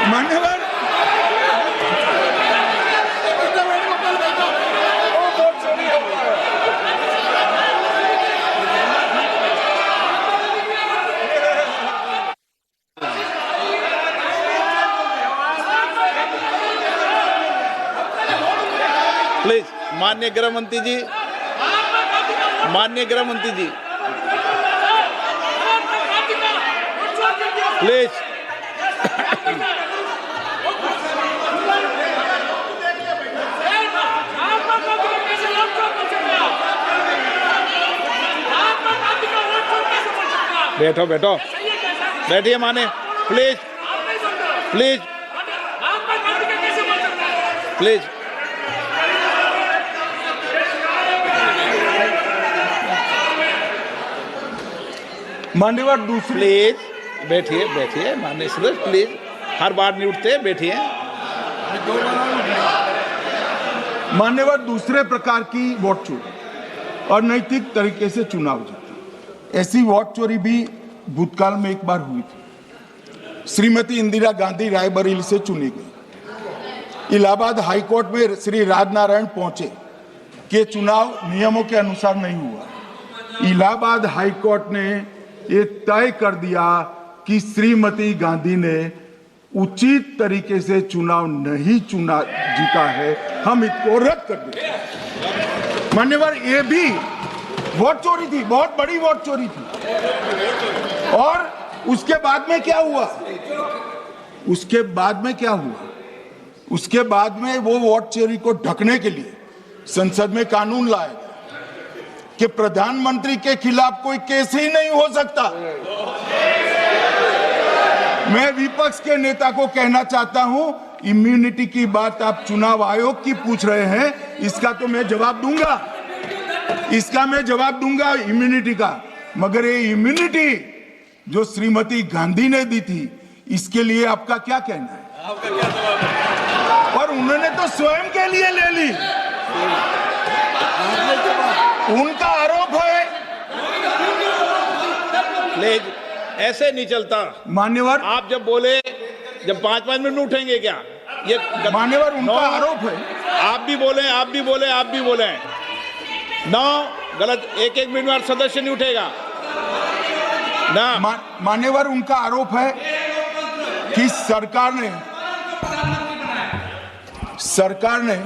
मान्यवर, प्लीज माननीय गृह मंत्री जी, माननीय गृह मंत्री जी, प्लीज। बैठो बैठो, बैठिए माने, प्लीज प्लीज प्लीज। मान्यवर, दूसरी, प्लीज बैठिए बैठिए माननीय सदस्य, प्लीज, हर बार नहीं उठते, बैठिए। मान्यवर, दूसरे प्रकार की वोट चोरी और नैतिक तरीके से चुनाव जीतना, ऐसी वोट चोरी भी भूतकाल में एक बार हुई थी। श्रीमती इंदिरा गांधी रायबरेली से चुनी गई। इलाहाबाद हाईकोर्ट में श्री राजनारायण पहुंचे कि चुनाव नियमों के अनुसार नहीं हुआ। इलाहाबाद हाईकोर्ट ने ये तय कर दिया कि श्रीमती गांधी ने उचित तरीके से चुनाव नहीं जीता है, हम इसको रद्द कर देते। मान्यवर, ये भी वोट चोरी थी, बहुत बड़ी वोट चोरी थी। और उसके बाद में क्या हुआ? उसके बाद में वो वोट चोरी को ढकने के लिए संसद में कानून लाया गया कि प्रधानमंत्री के खिलाफ कोई केस ही नहीं हो सकता। मैं विपक्ष के नेता को कहना चाहता हूं, इम्यूनिटी की बात आप चुनाव आयोग की पूछ रहे हैं, इसका तो मैं जवाब दूंगा, इम्यूनिटी का। मगर ये इम्यूनिटी जो श्रीमती गांधी ने दी थी, इसके लिए आपका क्या कहना है? और उन्होंने तो स्वयं के लिए ले ली। उनका आरोप है। प्लीज, ऐसे नहीं चलता मान्यवर, आप जब बोले, जब 5-5 मिनट में उठेंगे क्या? ये मान्यवर, उनका आरोप है। आप भी बोले नौ गलत, 1-1 मिनट में सदस्य नहीं उठेगा ना। मान्यवर, उनका आरोप है कि सरकार ने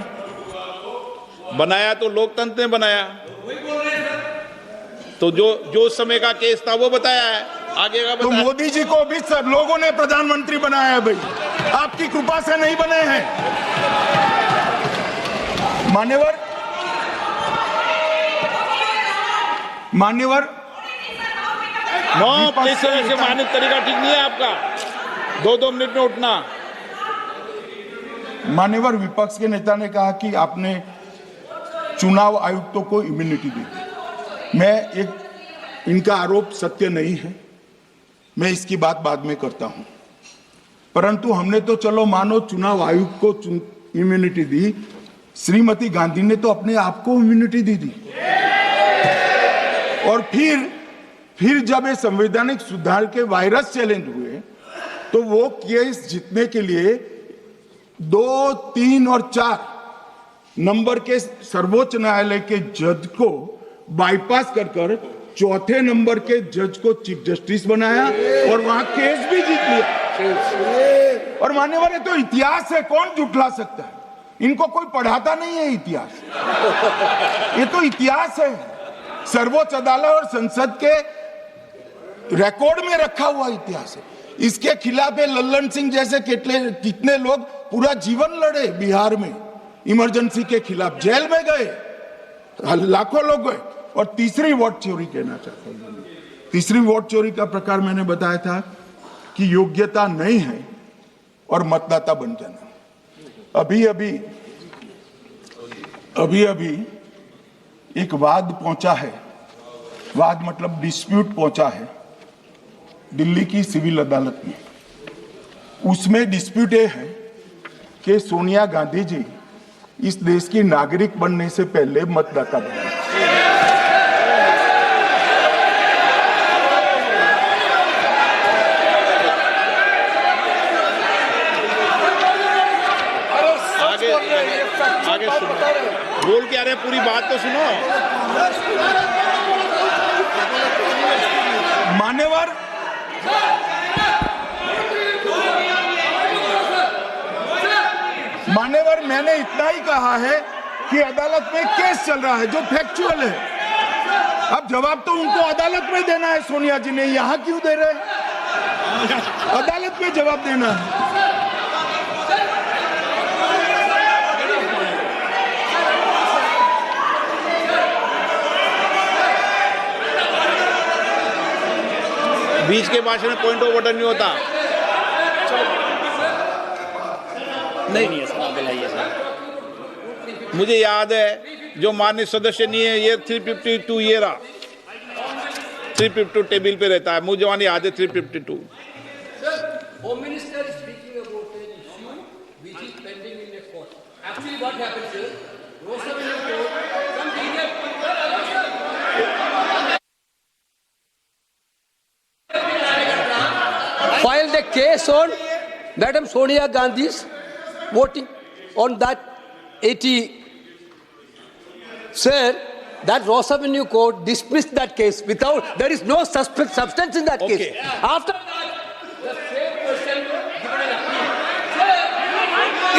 बनाया तो लोकतंत्र ने बनाया, तो जो समय का केस था वो बताया है, आगे का तो मोदी जी को भी सब लोगों ने प्रधानमंत्री बनाया है भाई, आपकी कृपा से नहीं बने हैं। मान्यवर, विपक्ष इस तरह से माननीय तरीका ठीक नहीं है आपका, 2-2 मिनट में उठना। मान्यवर विपक्ष के नेता ने कहा कि आपने चुनाव आयुक्तों को इम्यूनिटी दी। इनका आरोप सत्य नहीं है, मैं इसकी बात बाद में करता हूं, परंतु हमने तो चलो मानो चुनाव आयुक्त को इम्यूनिटी दी, श्रीमती गांधी ने तो अपने आप को इम्यूनिटी दी। और फिर जब ये संवैधानिक सुधार के वायरस चैलेंज हुए तो वो केस जीतने के लिए 2, 3 और 4 नंबर के सर्वोच्च न्यायालय के जज को बाईपास कर चौथे नंबर के जज को चीफ जस्टिस बनाया और वहां केस भी जीत लिया। और मान्यवर ये तो इतिहास है, कौन झुठला सकता है? इनको कोई पढ़ाता नहीं है इतिहास, ये तो इतिहास है, सर्वोच्च अदालत और संसद के रिकॉर्ड में रखा हुआ इतिहास है। इसके खिलाफ लल्लन सिंह जैसे कितने लोग पूरा जीवन लड़े बिहार में, इमरजेंसी के खिलाफ जेल में गए, लाखों लोग गए। और तीसरी वोट चोरी कहना चाहता हूं, तीसरी वोट चोरी का प्रकार मैंने बताया था कि योग्यता नहीं है और मतदाता बन जाना। अभी अभी एक वाद पहुंचा है, वाद मतलब डिस्प्यूट पहुंचा है दिल्ली की सिविल अदालत में। उसमें डिस्प्यूट ये है कि सोनिया गांधी जी इस देश की नागरिक बनने से पहले मतदाता बने। आगे सुनो, बोल क्या रहे, पूरी बात तो सुनो। मान्यवर मैंने इतना ही कहा है कि अदालत में केस चल रहा है जो फैक्चुअल है। अब जवाब तो उनको अदालत में देना है, सोनिया जी ने यहां क्यों दे रहे हैं? अदालत में जवाब देना है। बीच के भाषण में पॉइंट ऑफ ऑर्डर नहीं होता। नहीं सर, मुझे याद है जो माननीय सदस्य नहीं है, ये 352 ये रहा, 352 टेबल पे रहता है, मुझे वहां याद है 352। Home Minister is speaking about an issue which is pending in a court. Actually, what happens is, Rosaville court, some senior filed a case on Madam Sonia Gandhi's voting on that 80. Sir, that Rosaville court dismissed that case without, there is no substance in that case. After that, the same person given an appeal.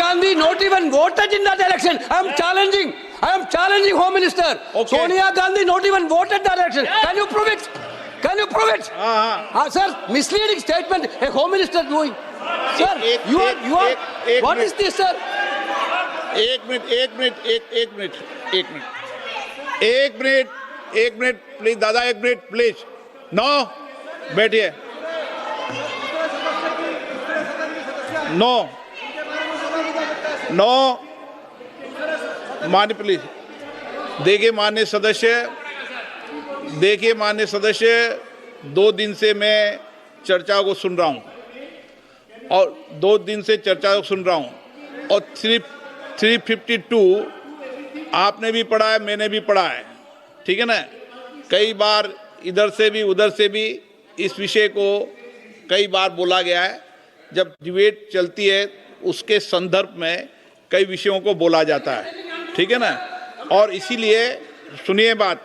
Gandhi not even voted in that election. I am challenging Home Minister. Okay. Sonia Gandhi not even voted that election. Can you prove it? Can you prove it? Sir, misleading statement a Home Minister doing. Sir, you are. What is this, sir? एक minute please दादा, एक minute please. No, बैठिए। No मान्य please देखिए मान्य सदस्य, 2 दिन से मैं चर्चा को सुन रहा हूं और 2 दिन से चर्चा को सुन रहा हूं और 352 आपने भी पढ़ा है, मैंने भी पढ़ा है, ठीक है ना। कई बार इधर से भी उधर से भी इस विषय को कई बार बोला गया है। जब डिबेट चलती है उसके संदर्भ में कई विषयों को बोला जाता है, ठीक है ना। और इसीलिए सुनिए बात,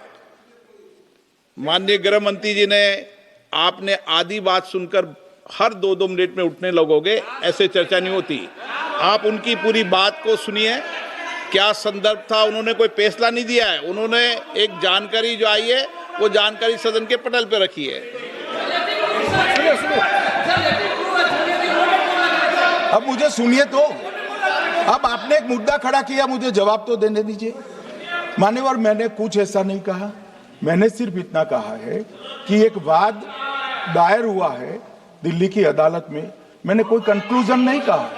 माननीय गृह मंत्री जी ने, आपने आधी बात सुनकर हर 2-2 मिनट में उठने लगोगे, ऐसे चर्चा नहीं होती। आप उनकी पूरी बात को सुनिए, क्या संदर्भ था, उन्होंने कोई फैसला नहीं दिया है, उन्होंने एक जानकारी जो आई है वो जानकारी सदन के पटल पे रखी है। अब मुझे सुनिए तो, अब आपने एक मुद्दा खड़ा किया, मुझे जवाब तो देने दीजिए। मान्यवर मैंने कुछ ऐसा नहीं कहा, मैंने सिर्फ इतना कहा है कि एक वाद दायर हुआ है दिल्ली की अदालत में, मैंने कोई कंक्लूजन नहीं कहा।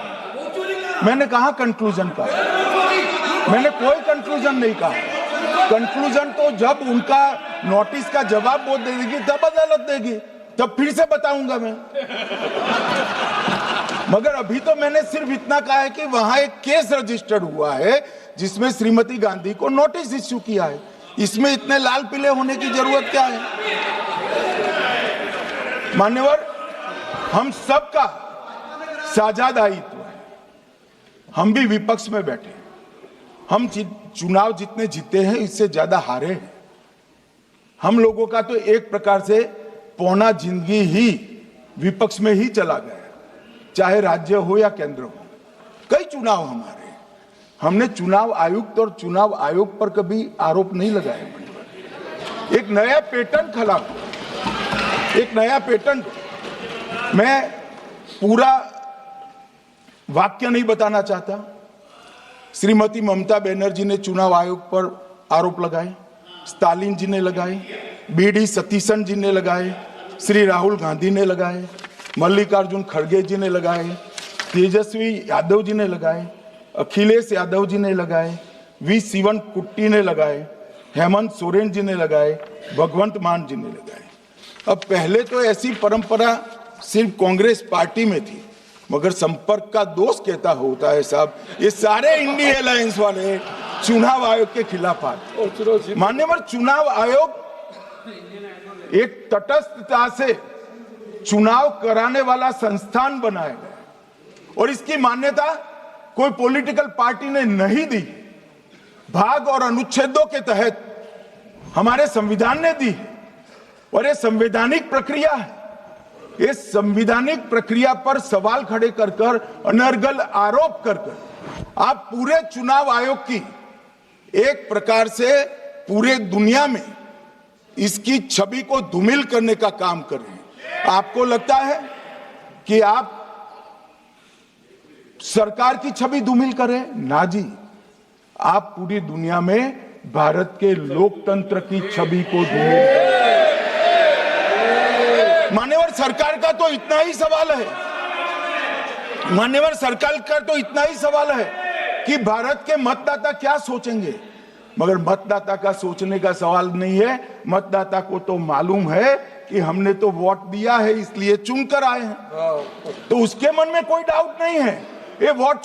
मैंने कहा कंक्लूजन कहा, मैंने कोई कंक्लूजन नहीं कहा। कंक्लूजन तो जब उनका नोटिस का जवाब वो दे देगी तब अदालत देगी, तब फिर से बताऊंगा मैं। मगर अभी तो मैंने सिर्फ इतना कहा है कि वहां एक केस रजिस्टर्ड हुआ है जिसमें श्रीमती गांधी को नोटिस इश्यू किया है। इसमें इतने लाल पीले होने की जरूरत क्या है? मान्यवर, हम सबका साझा दायित्व है। हम भी विपक्ष में बैठे, हम चुनाव जितने जीते हैं इससे ज्यादा हारे हैं। हम लोगों का तो एक प्रकार से पौना जिंदगी ही विपक्ष में ही चला गया, चाहे राज्य हो या केंद्र हो। कई चुनाव हमारे, हमने चुनाव आयुक्त और चुनाव आयोग पर कभी आरोप नहीं लगाया। एक नया पैटर्न खड़ा हुआ, एक नया पैटर्न। मैं पूरा वाक्य नहीं बताना चाहता। श्रीमती ममता बनर्जी ने चुनाव आयोग पर आरोप लगाए, स्टालिन जी ने लगाए, बीडी सतीशन जी ने लगाए, श्री राहुल गांधी ने लगाए, मल्लिकार्जुन खड़गे जी ने लगाए, तेजस्वी यादव जी ने लगाए, अखिलेश यादव जी ने लगाए, वी शिवन कुट्टी ने लगाए, हेमंत सोरेन जी ने लगाए, भगवंत मान जी ने लगाए। अब पहले तो ऐसी परंपरा सिर्फ कांग्रेस पार्टी में थी, मगर संपर्क का दोष कहता होता है साहब, ये सारे इंडिया अलायंस वाले चुनाव आयोग के खिलाफ आए। मान्यवर, चुनाव आयोग एक तटस्थता से चुनाव कराने वाला संस्थान बनाया गया और इसकी मान्यता कोई पॉलिटिकल पार्टी ने नहीं दी। भाग और अनुच्छेदों के तहत हमारे संविधान ने दी और ये संवैधानिक प्रक्रिया है। इस संवैधानिक प्रक्रिया पर सवाल खड़े कर कर, अनर्गल आरोप कर कर आप पूरे चुनाव आयोग की एक प्रकार से पूरे दुनिया में इसकी छवि को धूमिल करने का काम कर रहे हैं। आपको लगता है कि आप सरकार की छवि धूमिल करें? ना जी, आप पूरी दुनिया में भारत के लोकतंत्र की छवि को धूमिल करें। मान्यवर, सरकार का तो इतना ही सवाल है, मान्यवर सरकार का तो इतना ही सवाल है कि भारत के मतदाता क्या सोचेंगे। मगर मतदाता का सोचने का सवाल नहीं है। मतदाता को तो मालूम है कि हमने तो वोट दिया है इसलिए चुनकर आए हैं, तो उसके मन में कोई डाउट नहीं है। ये वोट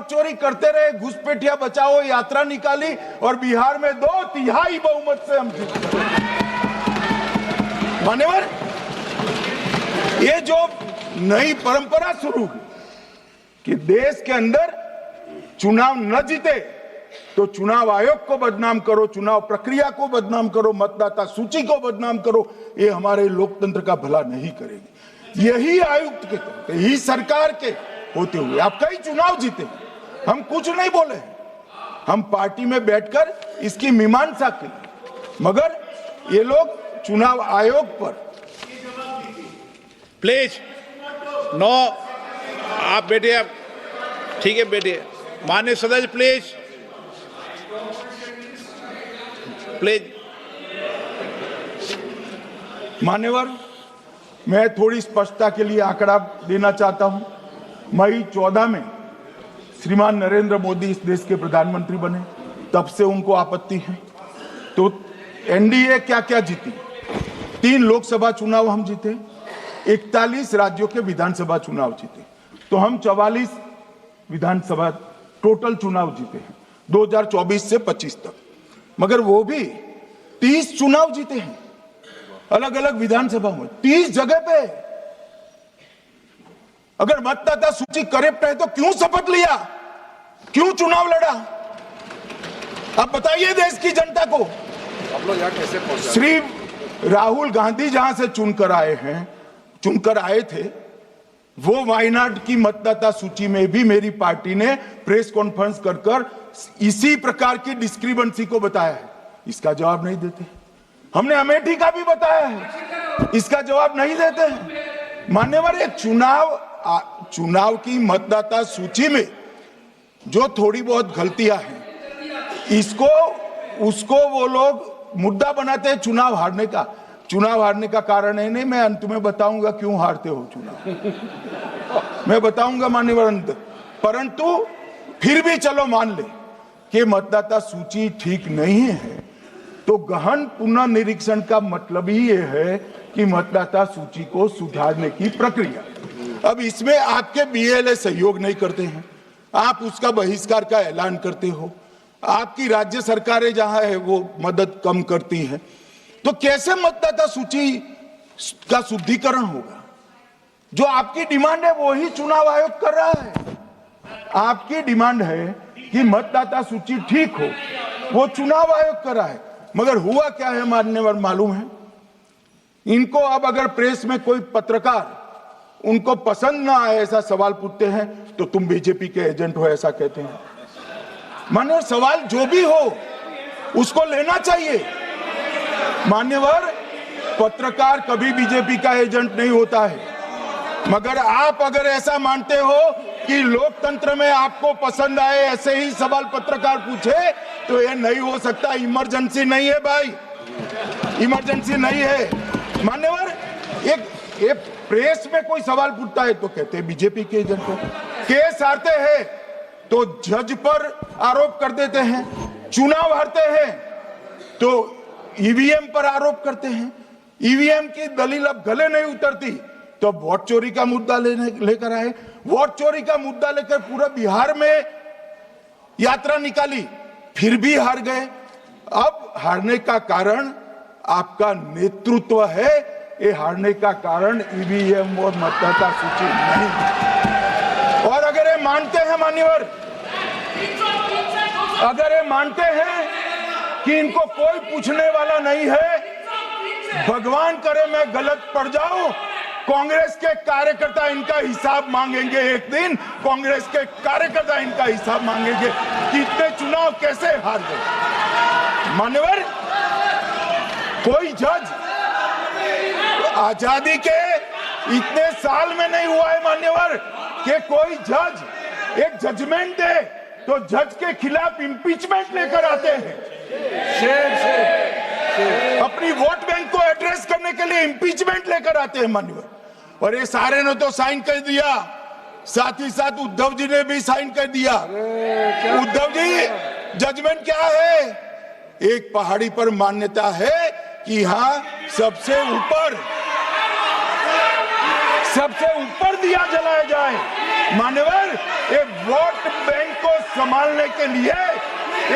चोरी करते रहे, घुसपैठिया बचाओ यात्रा निकाली और बिहार में 2/3 बहुमत से हम जीत गए। मान्यवर, ये जो नई परंपरा शुरू हुई कि देश के अंदर चुनाव न जीते तो चुनाव आयोग को बदनाम करो, चुनाव प्रक्रिया को बदनाम करो, मतदाता सूची को बदनाम करो, ये हमारे लोकतंत्र का भला नहीं करेगी। यही आयुक्त के तहत, यही सरकार के होते हुए आप कई चुनाव जीते, हम कुछ नहीं बोले, हम पार्टी में बैठकर इसकी मीमांसा की। मगर ये लोग चुनाव आयोग पर प्लीज नो, आप बैठिए, आप ठीक है बैठिए। माननीय सदस्य प्लीज प्लीज। मान्यवर, मैं थोड़ी स्पष्टता के लिए आंकड़ा देना चाहता हूं। मई 14 में श्रीमान नरेंद्र मोदी इस देश के प्रधानमंत्री बने, तब से उनको आपत्ति है। तो एनडीए क्या क्या जीती? 3 लोकसभा चुनाव हम जीते, 41 राज्यों के विधानसभा चुनाव जीते, तो हम 44 विधानसभा टोटल चुनाव जीते हैं 2024 से 25 तक। मगर वो भी 30 चुनाव जीते हैं अलग अलग विधानसभा में, 30 जगह पे। अगर मतदाता सूची करेक्ट है तो क्यों शपथ लिया, क्यों चुनाव लड़ा? आप बताइए देश की जनता को। आप लोग यहाँ कैसे पहुंचे? श्री राहुल गांधी जहां से चुनकर आए थे, वो वायनाड की मतदाता सूची में भी मेरी पार्टी ने प्रेस कॉन्फ्रेंस कर इसी प्रकार की डिस्क्रिपेंसी को बताया है। इसका जवाब नहीं देते। हमने अमेठी का भी बताया है, इसका जवाब नहीं देते हैं। मान्यवर, एक चुनाव की मतदाता सूची में जो थोड़ी बहुत गलतियां हैं, उसको वो लोग मुद्दा बनाते हैं चुनाव हारने का। चुनाव हारने का कारण है नहीं, मैं अंत में बताऊंगा क्यों हारते हो चुनाव, मैं बताऊंगा माननीय अंत। परंतु फिर भी चलो मान ले कि मतदाता सूची ठीक नहीं है, तो गहन पुनर्निरीक्षण का मतलब ही ये है कि मतदाता सूची को सुधारने की प्रक्रिया। अब इसमें आपके बीएलए सहयोग नहीं करते हैं, आप उसका बहिष्कार का ऐलान करते हो, आपकी राज्य सरकारें जहां है वो मदद कम करती हैं, तो कैसे मतदाता सूची का शुद्धिकरण होगा? जो आपकी डिमांड है वो ही चुनाव आयोग कर रहा है। आपकी डिमांड है कि मतदाता सूची ठीक हो, वो चुनाव आयोग कर रहा है, मगर हुआ क्या है मान्यवर मालूम है? इनको अब अगर प्रेस में कोई पत्रकार उनको पसंद ना आए ऐसा सवाल पूछते हैं तो तुम बीजेपी के एजेंट हो ऐसा कहते हैं। मान्यवर सवाल जो भी हो उसको लेना चाहिए। मान्यवर पत्रकार कभी बीजेपी का एजेंट नहीं होता है, मगर आप अगर ऐसा मानते हो कि लोकतंत्र में आपको पसंद आए ऐसे ही सवाल पत्रकार पूछे तो ये नहीं हो सकता। इमरजेंसी नहीं है भाई, इमरजेंसी नहीं है। मान्यवर एक प्रेस में कोई सवाल पूछता है तो कहते हैं बीजेपी के एजेंट हो, केस हारते हैं तो जज पर आरोप कर देते हैं, चुनाव हारते हैं तो ईवीएम पर आरोप करते हैं, ईवीएम की दलील अब गले नहीं उतरती तो वोट चोरी का मुद्दा लेकर आए, वोट चोरी का मुद्दा लेकर पूरा बिहार में यात्रा निकाली, फिर भी हार गए। अब हारने का कारण आपका नेतृत्व है, ये हारने का कारण ईवीएम और मतदाता सूची नहीं। और अगर ये मानते हैं मान्यवर, अगर ये मानते हैं कि इनको कोई पूछने वाला नहीं है, भगवान करे मैं गलत पड़ जाऊं, कांग्रेस के कार्यकर्ता इनका हिसाब मांगेंगे। एक दिन कांग्रेस के कार्यकर्ता इनका हिसाब मांगेंगे कि इतने चुनाव कैसे हार गए। मान्यवर कोई जज आजादी के इतने साल में नहीं हुआ है मान्यवर कि कोई जज एक जजमेंट दे तो जज के खिलाफ इंपीचमेंट लेकर आते हैं। अपनी वोट बैंक को एड्रेस करने के लिए इंपीचमेंट लेकर आते हैं मान्यवर। और ये सारे ने तो साइन कर दिया, साथ ही साथ उद्धव जी ने भी साइन कर दिया। उद्धव जी जजमेंट क्या है? एक पहाड़ी पर मान्यता है कि हाँ सबसे ऊपर दिया जलाया जाए। मान्यवर एक वोट बैंक को संभालने के लिए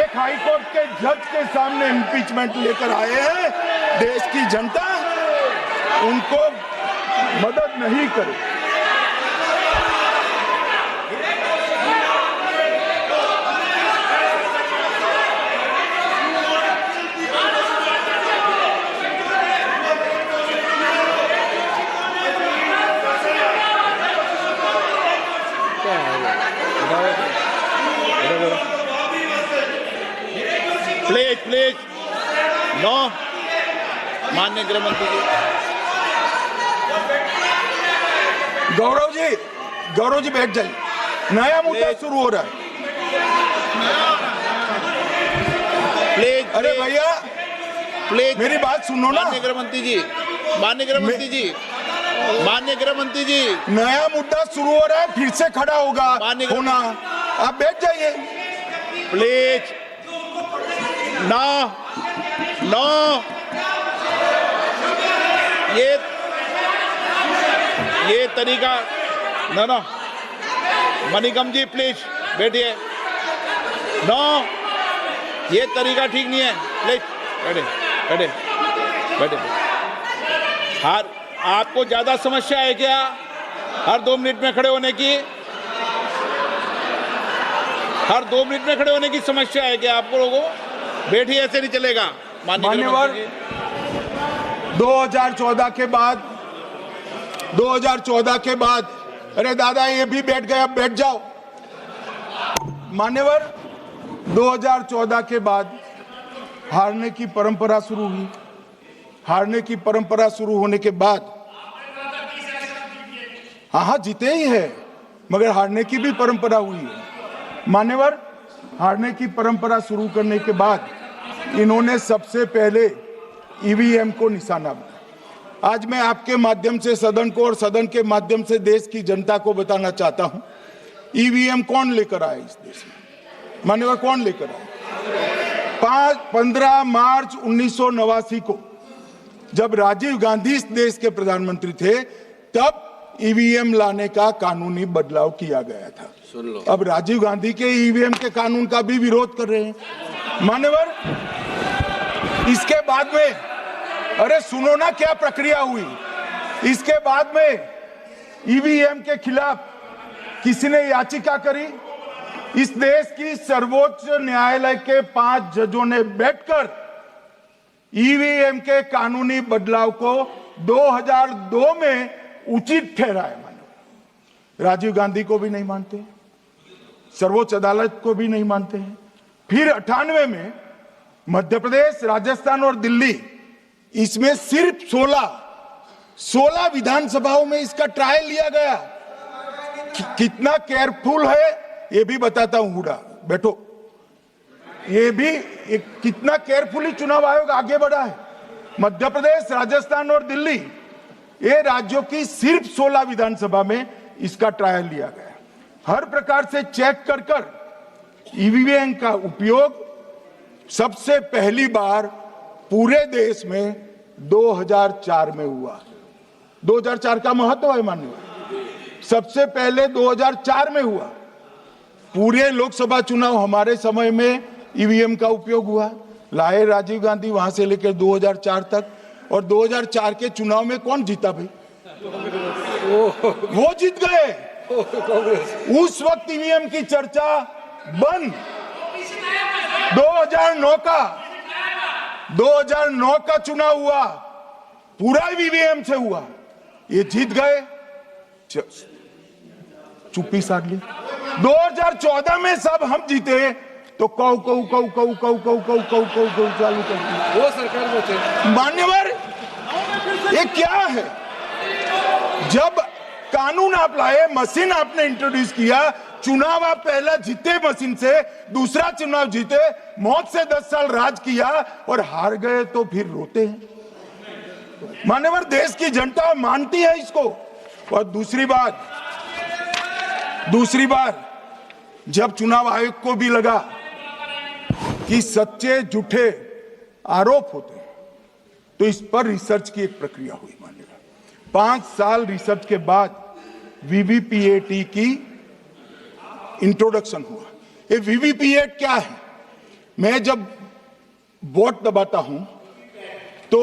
एक हाईकोर्ट के जज के सामने इंपीचमेंट लेकर आए हैं। देश की जनता उनको मदद नहीं करे। प्लीज नो, माननीय गृह मंत्री जी। गौरव जी बैठ जाइए, नया मुद्दा शुरू हो रहा है। प्लीज अरे भैया प्लीज मेरी बात सुनो ना। माननीय गृह मंत्री जी, माननीय गृह मंत्री जी, माननीय गृह मंत्री जी, नया मुद्दा शुरू हो रहा है, फिर से खड़ा होगा होना। आप बैठ जाइए प्लीज। नो नो, ये तरीका नो। मणिकम जी प्लीज बैठिए। नो, ये तरीका ठीक नहीं है। प्लीज बैठे। हर आपको ज्यादा समस्या है क्या हर 2 मिनट में खड़े होने की? हर 2 मिनट में खड़े होने की समस्या है क्या आपको लोगों? बैठिए, ऐसे नहीं चलेगा। मान्यवर 2014 के बाद अरे दादा ये भी बैठ गया, बैठ जाओ। मान्यवर 2014 के बाद हारने की परंपरा शुरू हुई। हारने की परंपरा शुरू होने के बाद हाँ जीते ही है, मगर हारने की भी परंपरा हुई है। मान्यवर हारने की परंपरा शुरू करने के बाद इन्होंने सबसे पहले ईवीएम को निशाना बनाया। आज मैं आपके माध्यम से सदन को और सदन के माध्यम से देश की जनता को बताना चाहता हूं, ईवीएम कौन लेकर आया इस देश में? मान्यवर, कौन लेकर आया? 15 मार्च 1989 को जब राजीव गांधी इस देश के प्रधानमंत्री थे, तब ईवीएम लाने का कानूनी बदलाव किया गया था। अब राजीव गांधी के ईवीएम के कानून का भी विरोध कर रहे हैं। मान्यवर, इसके बाद में, अरे सुनो ना क्या प्रक्रिया हुई। इसके बाद में ईवीएम के खिलाफ किसी ने याचिका करी। इस देश की सर्वोच्च न्यायालय के 5 जजों ने बैठकर ईवीएम के कानूनी बदलाव को 2002 में उचित ठहराया। मानो राजीव गांधी को भी नहीं मानते, सर्वोच्च अदालत को भी नहीं मानते हैं। फिर 98 में मध्य प्रदेश, राजस्थान और दिल्ली, इसमें सिर्फ 16 विधानसभाओं में इसका ट्रायल लिया गया। कितना केयरफुल है ये भी बताता हूं। हुडा बैठो, ये भी कितना केयरफुली चुनाव आयोग आगे बढ़ा है। मध्य प्रदेश, राजस्थान और दिल्ली, ये राज्यों की सिर्फ 16 विधानसभा में इसका ट्रायल लिया गया। हर प्रकार से चेक कर ईवीएम का उपयोग सबसे पहली बार पूरे देश में 2004 में हुआ। 2004 का महत्व है माननीय, सबसे पहले 2004 में हुआ। पूरे लोकसभा चुनाव हमारे समय में ईवीएम का उपयोग हुआ, लाए राजीव गांधी, वहां से लेकर 2004 तक। और 2004 के चुनाव में कौन जीता भाई? वो जीत गए। उस वक्त ईवीएम की चर्चा बंद। 2009 का चुनाव हुआ, पूरा ईवीएम से हुआ, ये जीत गए, चुप्पी साध ली। 2014 में सब हम जीते तो कौ चालू कर दी। वो सरकार में थे। मान्यवर, ये क्या है? जब कानून आप लाए, मशीन आपने इंट्रोड्यूस किया, चुनाव आप पहला जीते मशीन से, दूसरा चुनाव जीते, मौत से 10 साल राज किया और हार गए तो फिर रोते हैं। मान्यवर, देश की जनता मानती है इसको। और दूसरी बात, जब चुनाव आयोग को भी लगा कि सच्चे झूठे आरोप होते हैं, तो इस पर रिसर्च की एक प्रक्रिया हुई। मानिएगा 5 साल रिसर्च के बाद वीवीपीएटी की इंट्रोडक्शन हुआ। ये वीवीपीएटी क्या है? मैं जब वोट दबाता हूं तो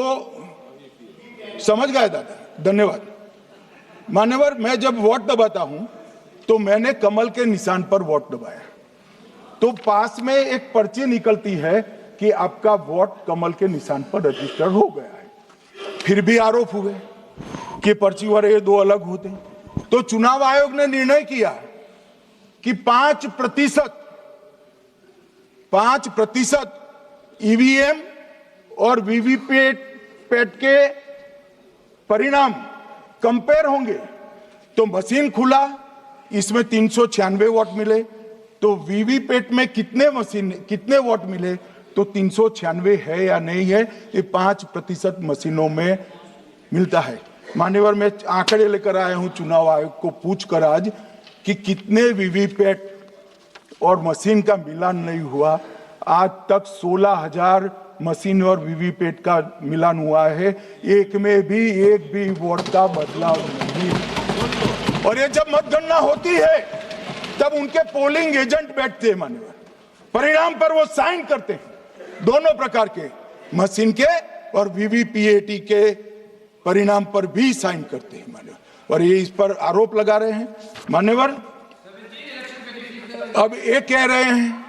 समझ गए दादा, धन्यवाद। मान्यवर, मैं जब वोट दबाता हूं तो मैंने कमल के निशान पर वोट दबाया, तो पास में एक पर्ची निकलती है कि आपका वोट कमल के निशान पर रजिस्टर हो गया है। फिर भी आरोप हुए कि पर्ची और ये 2 अलग होते हैं। तो चुनाव आयोग ने निर्णय किया कि 5% ईवीएम और वीवीपैट के परिणाम कंपेयर होंगे। तो मशीन खुला, इसमें 396 वोट मिले, तो वीवीपैट में कितने वोट मिले, तो 396 है या नहीं है, ये 5% मशीनों में मिलता है। मान्यवर, मैं आंकड़े लेकर आया हूं चुनाव आयोग को पूछकर आज कि कितने वीवीपैट और मशीन का मिलान नहीं हुआ। आज तक 16,000 मशीन और वीवीपैट का मिलान हुआ है, एक भी वोट का बदलाव नहीं। और ये जब मतगणना होती है तब उनके पोलिंग एजेंट बैठते हैं मान्यवर, परिणाम पर वो साइन करते हैं, दोनों प्रकार के, मशीन के और वीवीपीएटी के परिणाम पर भी साइन करते हैं मान्यवर। और ये इस पर आरोप लगा रहे हैं मान्यवर। अब ये कह रहे हैं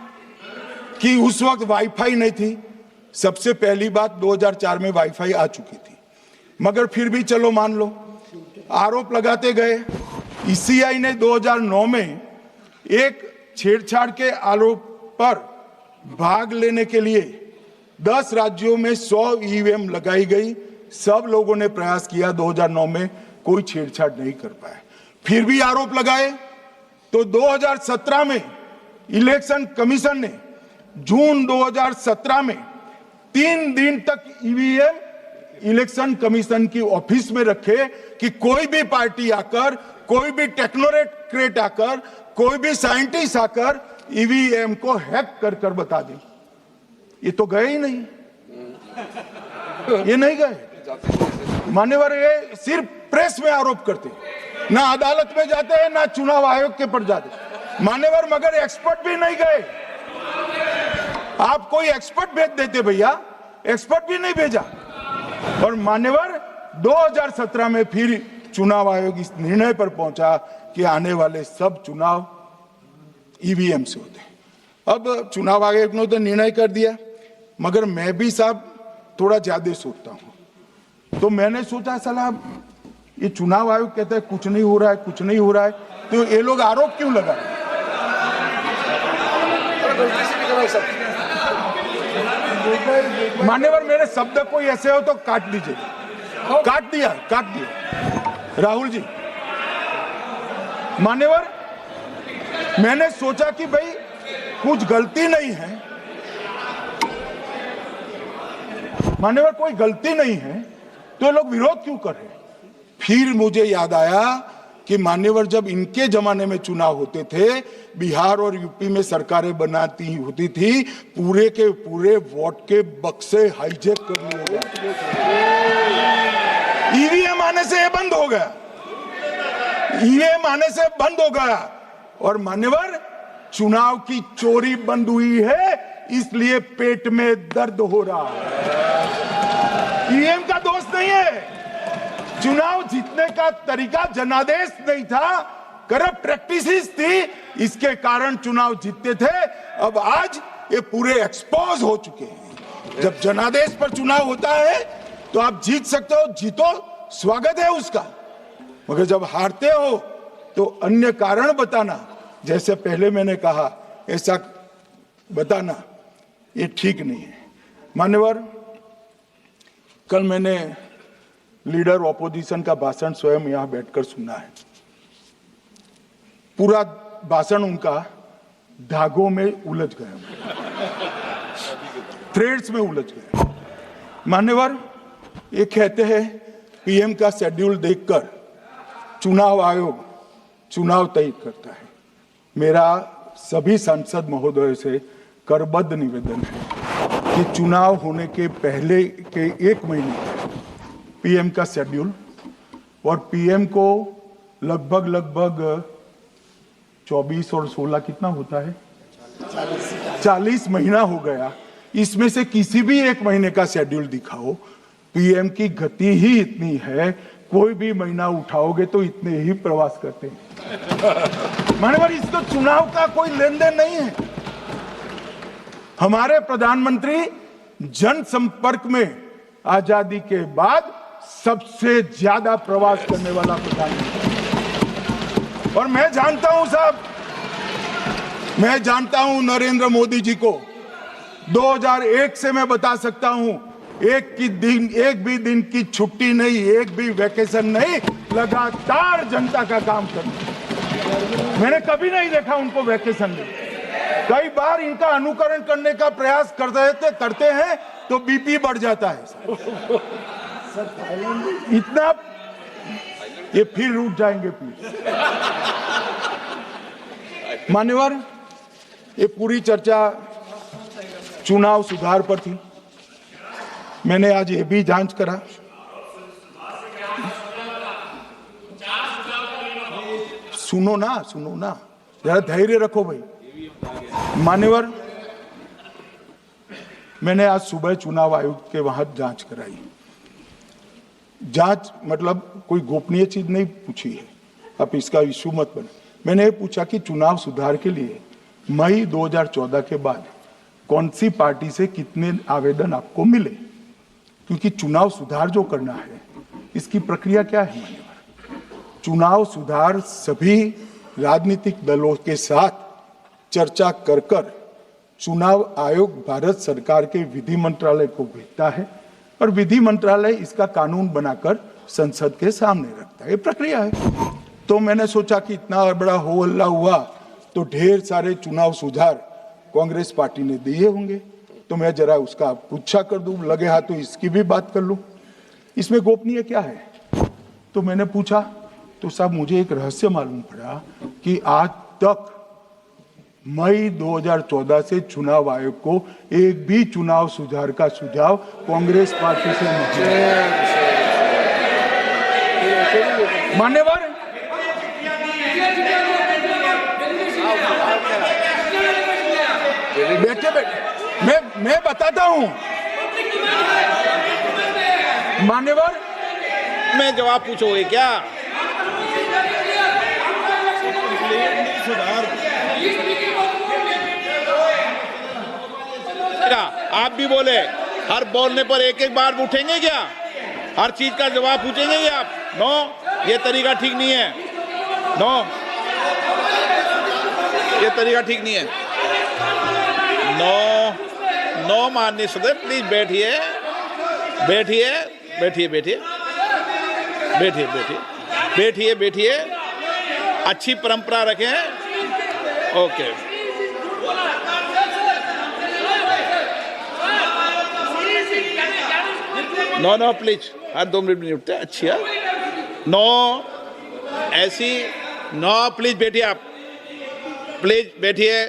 कि उस वक्त वाईफाई नहीं थी। सबसे पहली बात, 2004 में वाईफाई आ चुकी थी, मगर फिर भी चलो मान लो, आरोप लगाते गए। ईसीआई ने 2009 में एक छेड़छाड़ के आरोप पर भाग लेने के लिए 10 राज्यों में 100 ईवीएम लगाई गई। सब लोगों ने प्रयास किया, 2009 में कोई छेड़छाड़ नहीं कर पाए। फिर भी आरोप लगाए तो 2017 में इलेक्शन कमीशन ने जून 2017 में 3 दिन तक ईवीएम इलेक्शन कमीशन की ऑफिस में रखे कि कोई भी पार्टी आकर, कोई भी टेक्नोक्रेट आकर, कोई भी साइंटिस्ट आकर ईवीएम को हैक कर कर बता दे। ये तो गए ही नहीं, ये नहीं गए। मान्यवर, ये सिर्फ प्रेस में आरोप करते, ना अदालत में जाते हैं, ना चुनाव आयोग के पर जाते। मान्यवर, मगर एक्सपर्ट भी नहीं गए। आप कोई एक्सपर्ट भेज देते भैया, एक्सपर्ट भी नहीं भेजा। और मान्यवर, 2017 में फिर चुनाव आयोग इस निर्णय पर पहुंचा कि आने वाले सब चुनाव ईवीएम से होते हैं। अब चुनाव आयोग ने तो निर्णय कर दिया, मगर मैं भी साहब थोड़ा ज्यादा सोचता हूं। तो मैंने सोचा साला ये चुनाव आयोग कहता है कुछ नहीं हो रहा है, कुछ नहीं हो रहा है, तो ये लोग आरोप क्यों लगा रहे हैं? गलती से भी करा सब। मान्यवर, मेरे शब्द कोई ऐसे हो तो काट दीजिए। काट दिया राहुल जी। मान्यवर, मैंने सोचा कि भाई कुछ गलती नहीं है, मान्यवर कोई गलती नहीं है, तो ये लोग विरोध क्यों कर रहे हैं? फिर मुझे याद आया कि मान्यवर, जब इनके जमाने में चुनाव होते थे, बिहार और यूपी में सरकारें बनाती होती थी, पूरे के पूरे वोट के बक्से हाईजैक कर लिए जाते। ईवीएम आने से ये बंद हो गया, ईवीएम आने से बंद हो गया। और मान्यवर, चुनाव की चोरी बंद हुई है, इसलिए पेट में दर्द हो रहा है। ईवीएम का दोष नहीं है, चुनाव जीतने का तरीका जनादेश नहीं था, करप्ट प्रैक्टिसेस थी, इसके कारण चुनाव जीतते थे। अब आज ये पूरे एक्सपोज हो चुके हैं। जब जनादेश पर चुनाव होता है तो आप जीत सकते हो, जीतो, स्वागत है उसका, मगर जब हारते हो तो अन्य कारण बताना, जैसे पहले मैंने कहा, ऐसा बताना ये ठीक नहीं है। मान्यवर, कल मैंने लीडर ऑपोजिशन का भाषण स्वयं यहां बैठकर सुना है। पूरा भाषण उनका धागों में उलझ गया, थ्रेड्स में उलझ गया। मान्यवर, ये कहते हैं पीएम का शेड्यूल देखकर चुनाव आयोग चुनाव तय करता है। मेरा सभी सांसद महोदय से करबद्ध निवेदन है कि चुनाव होने के पहले के 1 महीने पीएम का शेड्यूल, और पीएम को लगभग 24 और 16 कितना होता है, 40 महीना हो गया। इसमें से किसी भी 1 महीने का शेड्यूल दिखाओ। पीएम की गति ही इतनी है, कोई भी महीना उठाओगे तो इतने ही प्रवास करते हैं। मानवर, इसको चुनाव का कोई लेन देन नहीं है। हमारे प्रधानमंत्री जनसंपर्क में आजादी के बाद सबसे ज्यादा प्रवास करने वाला प्रधानमंत्री। और मैं जानता हूं साहब, मैं जानता हूं नरेंद्र मोदी जी को 2001 से मैं बता सकता हूं, एक भी दिन की छुट्टी नहीं, एक भी वैकेशन नहीं, लगातार जनता का काम करना। मैंने कभी नहीं देखा उनको वैकेशन में। कई बार इनका अनुकरण करने का प्रयास करते हैं तो बीपी बढ़ जाता है। इतना ये फिर रूठ जाएंगे प्लीज। मान्यवर, ये पूरी चर्चा चुनाव सुधार पर थी। मैंने आज ये भी जांच करा, सुनो ना, जरा धैर्य रखो भाई। मान्यवर, मैंने आज सुबह चुनाव आयोग के वहां जांच कराई। जांच मतलब कोई गोपनीय चीज नहीं पूछी है, आप इसका इशू मत बने। मैंने ये पूछा कि चुनाव सुधार के लिए मई 2014 के बाद कौन सी पार्टी से कितने आवेदन आपको मिले, क्योंकि चुनाव सुधार जो करना है इसकी प्रक्रिया क्या है। चुनाव सुधार सभी राजनीतिक दलों के साथ चर्चा कर चुनाव आयोग भारत सरकार के विधि मंत्रालय को भेजता है और विधि मंत्रालय इसका कानून बनाकर संसद के सामने रखता है। ये प्रक्रिया है। तो मैंने सोचा कि इतना बड़ा हो हल्ला हुआ तो ढेर सारे चुनाव सुधार कांग्रेस पार्टी ने दिए होंगे, तो मैं जरा उसका पूछा कर दूं, लगे हाथ तो इसकी भी बात कर लूं। इसमें गोपनीय क्या है? तो मैंने पूछा तो साहब मुझे एक रहस्य मालूम पड़ा कि आज तक मई 2014 से चुनाव आयोग को एक भी चुनाव सुधार का सुझाव कांग्रेस पार्टी से नहीं मिला। मान्यवर, बैठे बैठे मैं बताता हूं मान्यवर, मैं जवाब पूछोगे क्या? आप भी बोले, हर बोलने पर एक एक बार उठेंगे क्या? हर चीज का जवाब पूछेंगे क्या आप? नो, ये तरीका ठीक नहीं है। नो, ये तरीका ठीक नहीं है। नो, नो माननीय सदस्य, प्लीज बैठिए, बैठिए, बैठिए, बैठिए, बैठिए, बैठिए, बैठिए, बैठिए, अच्छी परंपरा रखें। ओके, नो नो प्लीज, हर 2 मिनट नहीं उठते। अच्छी है, नो ऐसी, नो प्लीज बैठिए, आप प्लीज बैठिए,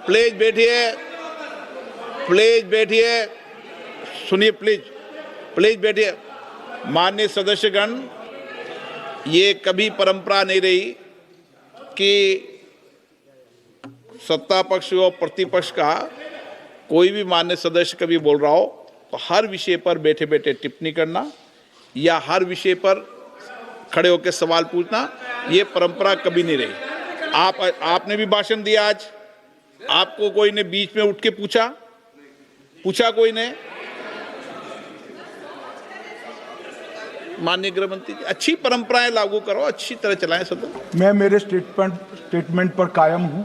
प्लीज बैठिए, प्लीज बैठिए, सुनिए प्लीज, प्लीज बैठिए। माननीय सदस्यगण, ये कभी परंपरा नहीं रही कि सत्ता पक्ष और प्रतिपक्ष का कोई भी माननीय सदस्य कभी बोल रहा हो तो हर विषय पर बैठे बैठे टिप्पणी करना या हर विषय पर खड़े होकर सवाल पूछना, ये परंपरा कभी नहीं रही। आपने भी भाषण दिया आज, आपको कोई ने बीच में उठ के पूछा कोई ने? माननीय गृह मंत्री जी, अच्छी परंपराएं लागू करो, अच्छी तरह चलाएं सदन। मैं मेरे स्टेटमेंट पर कायम हूं।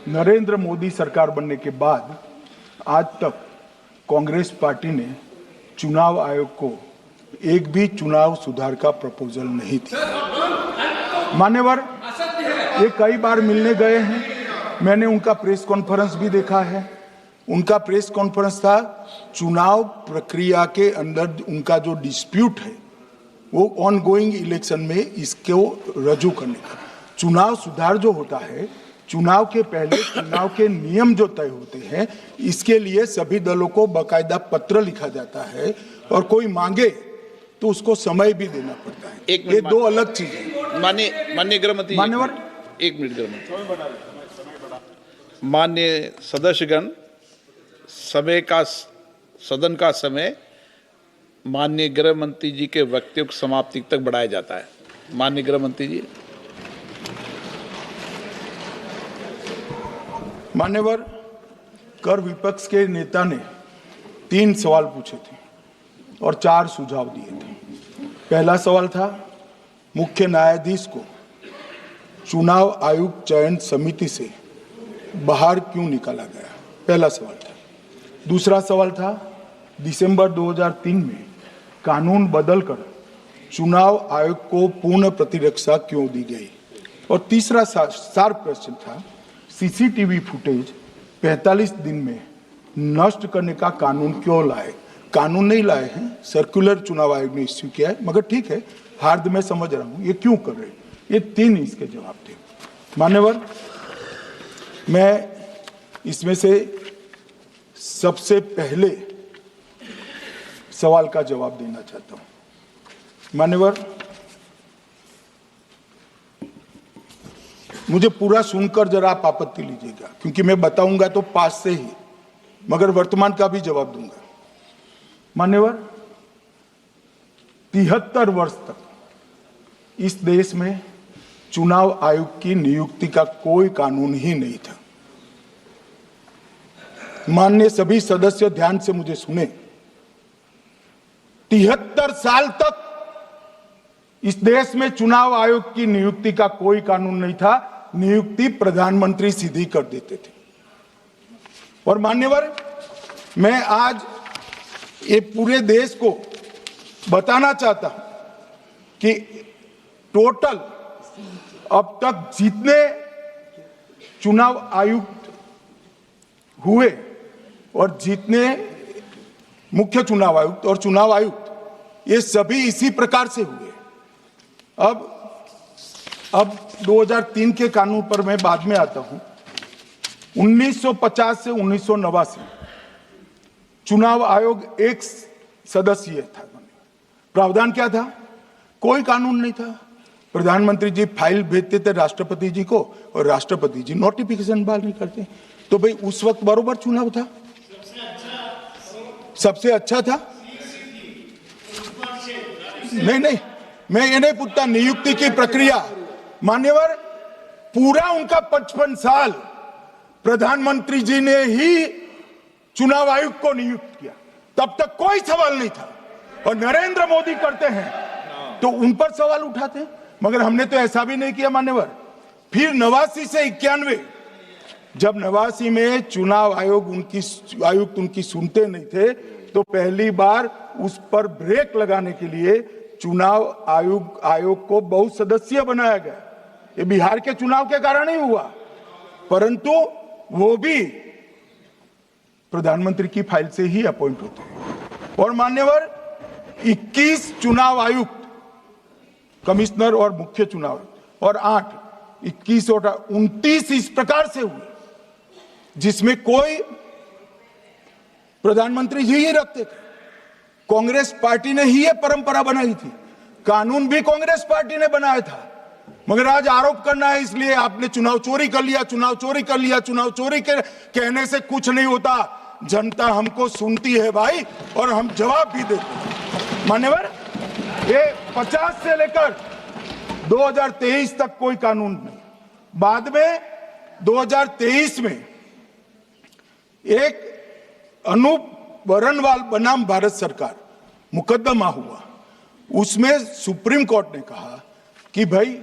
नरेंद्र मोदी सरकार बनने के बाद आज तक कांग्रेस पार्टी ने चुनाव आयोग को एक भी चुनाव सुधार का प्रपोजल नहीं दिया। मान्यवर, ये कई बार मिलने गए हैं, मैंने उनका प्रेस कॉन्फ्रेंस भी देखा है। उनका प्रेस कॉन्फ्रेंस था चुनाव प्रक्रिया के अंदर उनका जो डिस्प्यूट है वो ऑनगोइंग इलेक्शन में इसको रजू करने का। चुनाव सुधार जो होता है, चुनाव के पहले चुनाव के नियम जो तय होते हैं, इसके लिए सभी दलों को बाकायदा पत्र लिखा जाता है और कोई मांगे तो उसको समय भी देना पड़ता है। ये दो अलग चीजें। माननीय गृह मंत्री, मान्यवर, 1 मिनट गृह मंत्री। माननीय सदस्यगण, सदन का समय माननीय गृह मंत्री जी के वक्तव्य की समाप्ति तक बढ़ाया जाता है। माननीय गृह मंत्री जी। मान्यवर, कर विपक्ष के नेता ने 3 सवाल पूछे थे और 4 सुझाव दिए थे। पहला सवाल था मुख्य न्यायाधीश को चुनाव आयोग चयन समिति से बाहर क्यों निकाला गया, पहला सवाल था। दूसरा सवाल था दिसंबर 2003 में कानून बदलकर चुनाव आयोग को पूर्ण प्रतिरक्षा क्यों दी गई। और तीसरा शार्प क्वेश्चन था सीसीटीवी फुटेज 45 दिन में नष्ट करने का कानून क्यों लाए। कानून नहीं लाए हैं, सर्कुलर चुनाव आयोग ने इश्यू किया है, मगर ठीक है, हार्द में समझ रहा हूं, ये क्यों कर रहे हैं। ये 3 इसके जवाब थे। मान्यवर, मैं इसमें से सबसे पहले सवाल का जवाब देना चाहता हूं। मान्यवर, मुझे पूरा सुनकर जरा आप आपत्ति लीजिएगा, क्योंकि मैं बताऊंगा तो पास से ही, मगर वर्तमान का भी जवाब दूंगा। मान्यवर, 73 वर्ष तक इस देश में चुनाव आयोग की नियुक्ति का कोई कानून ही नहीं था। माननीय सभी सदस्य ध्यान से मुझे सुने, 73 साल तक इस देश में चुनाव आयोग की नियुक्ति का कोई कानून नहीं था। नियुक्ति प्रधानमंत्री सीधी कर देते थे। और मान्यवर, मैं आज ये पूरे देश को बताना चाहता हूं कि टोटल अब तक जितने चुनाव आयुक्त हुए और जितने मुख्य चुनाव आयुक्त और चुनाव आयुक्त ये सभी इसी प्रकार से हुए। अब 2003 के कानून पर मैं बाद में आता हूं। 1950 से 1989 चुनाव आयोग एक सदस्यीय था। प्रावधान क्या था? कोई कानून नहीं था। प्रधानमंत्री जी फाइल भेजते थे राष्ट्रपति जी को और राष्ट्रपति जी नोटिफिकेशन बाहर नहीं करते। तो भाई उस वक्त बरोबर चुनाव था, सबसे अच्छा था। नहीं, मैं ये नहीं पूछता नियुक्ति की प्रक्रिया। मान्यवर, पूरा उनका 55 साल प्रधानमंत्री जी ने ही चुनाव आयुक्त को नियुक्त किया, तब तक कोई सवाल नहीं था। और नरेंद्र मोदी करते हैं तो उन पर सवाल उठाते हैं, मगर हमने तो ऐसा भी नहीं किया मान्यवर। फिर 89 से 91 जब 89 में चुनाव आयुक्त उनकी सुनते नहीं थे तो पहली बार उस पर ब्रेक लगाने के लिए चुनाव आयोग को बहुसदस्यीय बनाया गया। ये बिहार के चुनाव के कारण ही हुआ, परंतु वो भी प्रधानमंत्री की फाइल से ही अपॉइंट होते हैं। और मान्यवर 21 चुनाव आयुक्त, कमिश्नर और मुख्य चुनाव और 8, 21 और 29 इस प्रकार से हुए जिसमें कोई प्रधानमंत्री जी ही रखते थे। कांग्रेस पार्टी ने ही यह परंपरा बनाई थी, कानून भी कांग्रेस पार्टी ने बनाया था। मगर आज आरोप करना है इसलिए आपने चुनाव चोरी कर लिया, चुनाव चोरी कर लिया, चुनाव चोरी के कहने से कुछ नहीं होता। जनता हमको सुनती है भाई, और हम जवाब भी देते हैं। मान्यवर, ये 50 से लेकर 2023 तक कोई कानून नहीं। बाद में 2023 में एक अनूप बरनवाल बनाम भारत सरकार मुकदमा हुआ। उसमें सुप्रीम कोर्ट ने कहा कि भाई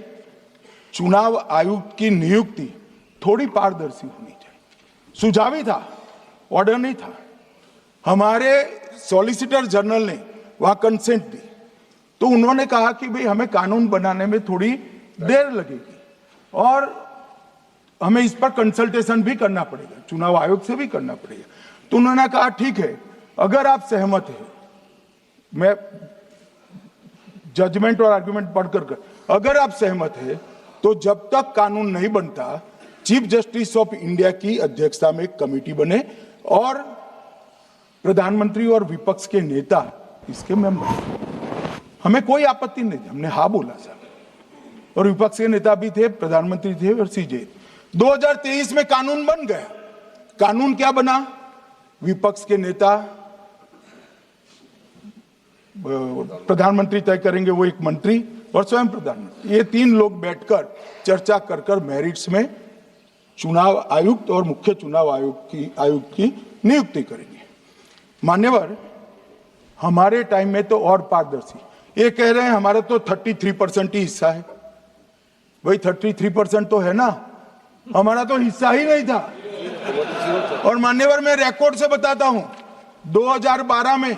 चुनाव आयुक्त की नियुक्ति थोड़ी पारदर्शी होनी चाहिए। सुझावी था, ऑर्डर नहीं था। हमारे सॉलिसिटर जनरल ने वहां कंसेंट दी तो उन्होंने कहा कि भाई हमें कानून बनाने में थोड़ी देर लगेगी और हमें इस पर कंसल्टेशन भी करना पड़ेगा, चुनाव आयोग से भी करना पड़ेगा। तो उन्होंने कहा ठीक है, अगर आप सहमत हैं, मैं जजमेंट और आर्गुमेंट पढ़कर अगर आप सहमत हैं तो जब तक कानून नहीं बनता चीफ जस्टिस ऑफ इंडिया की अध्यक्षता में एक कमेटी बने और प्रधानमंत्री और विपक्ष के नेता इसके मेंबर। हमें कोई आपत्ति नहीं थी, हमने हाँ बोला साहब। और विपक्ष के नेता भी थे, प्रधानमंत्री थे और सीजे। 2023 में कानून बन गया। कानून क्या बना? विपक्ष के नेता, प्रधानमंत्री तय करेंगे, वो एक मंत्री और स्वयं प्रधानमंत्री, ये 3 लोग बैठकर चर्चा कर मेरिट्स में चुनाव आयुक्त और मुख्य चुनाव आयुक्त की नियुक्ति करेंगे। मान्यवर, हमारे टाइम में तो और पारदर्शी। ये कह रहे हैं हमारा तो 33% ही हिस्सा है। भाई 33% तो है ना, हमारा तो हिस्सा ही नहीं था। और मान्यवर, मैं रिकॉर्ड से बताता हूं, 2012 में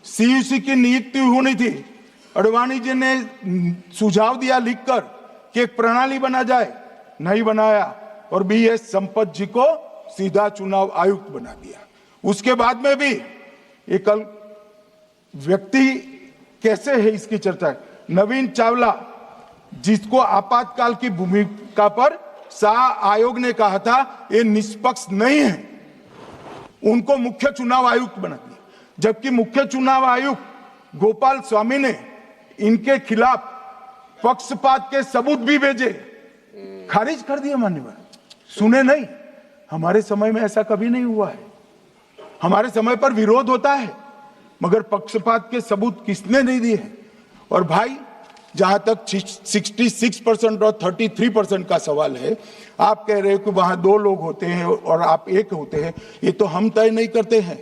सीयूसी की नियुक्ति होनी थी। अडवाणी जी ने सुझाव दिया लिखकर कि एक प्रणाली बना जाए, नहीं बनाया और BS संपत जी को सीधा चुनाव आयुक्त बना दिया। उसके बाद में भी एक व्यक्ति कैसे है इसकी चर्चा है। नवीन चावला, जिसको आपातकाल की भूमिका पर शाह आयोग ने कहा था ये निष्पक्ष नहीं है, उनको मुख्य चुनाव आयुक्त बना दिया। जबकि मुख्य चुनाव आयुक्त गोपाल स्वामी ने इनके खिलाफ पक्षपात के सबूत भी भेजे, खारिज कर दिया। मान्यवर, सुने नहीं। हमारे समय में ऐसा कभी नहीं हुआ है। हमारे समय पर विरोध होता है मगर पक्षपात के सबूत किसने नहीं दिए हैं। और भाई, जहां तक 66% और 33% का सवाल है, आप कह रहे हो कि वहां 2 लोग होते हैं और आप एक होते हैं, ये तो हम तय नहीं करते हैं।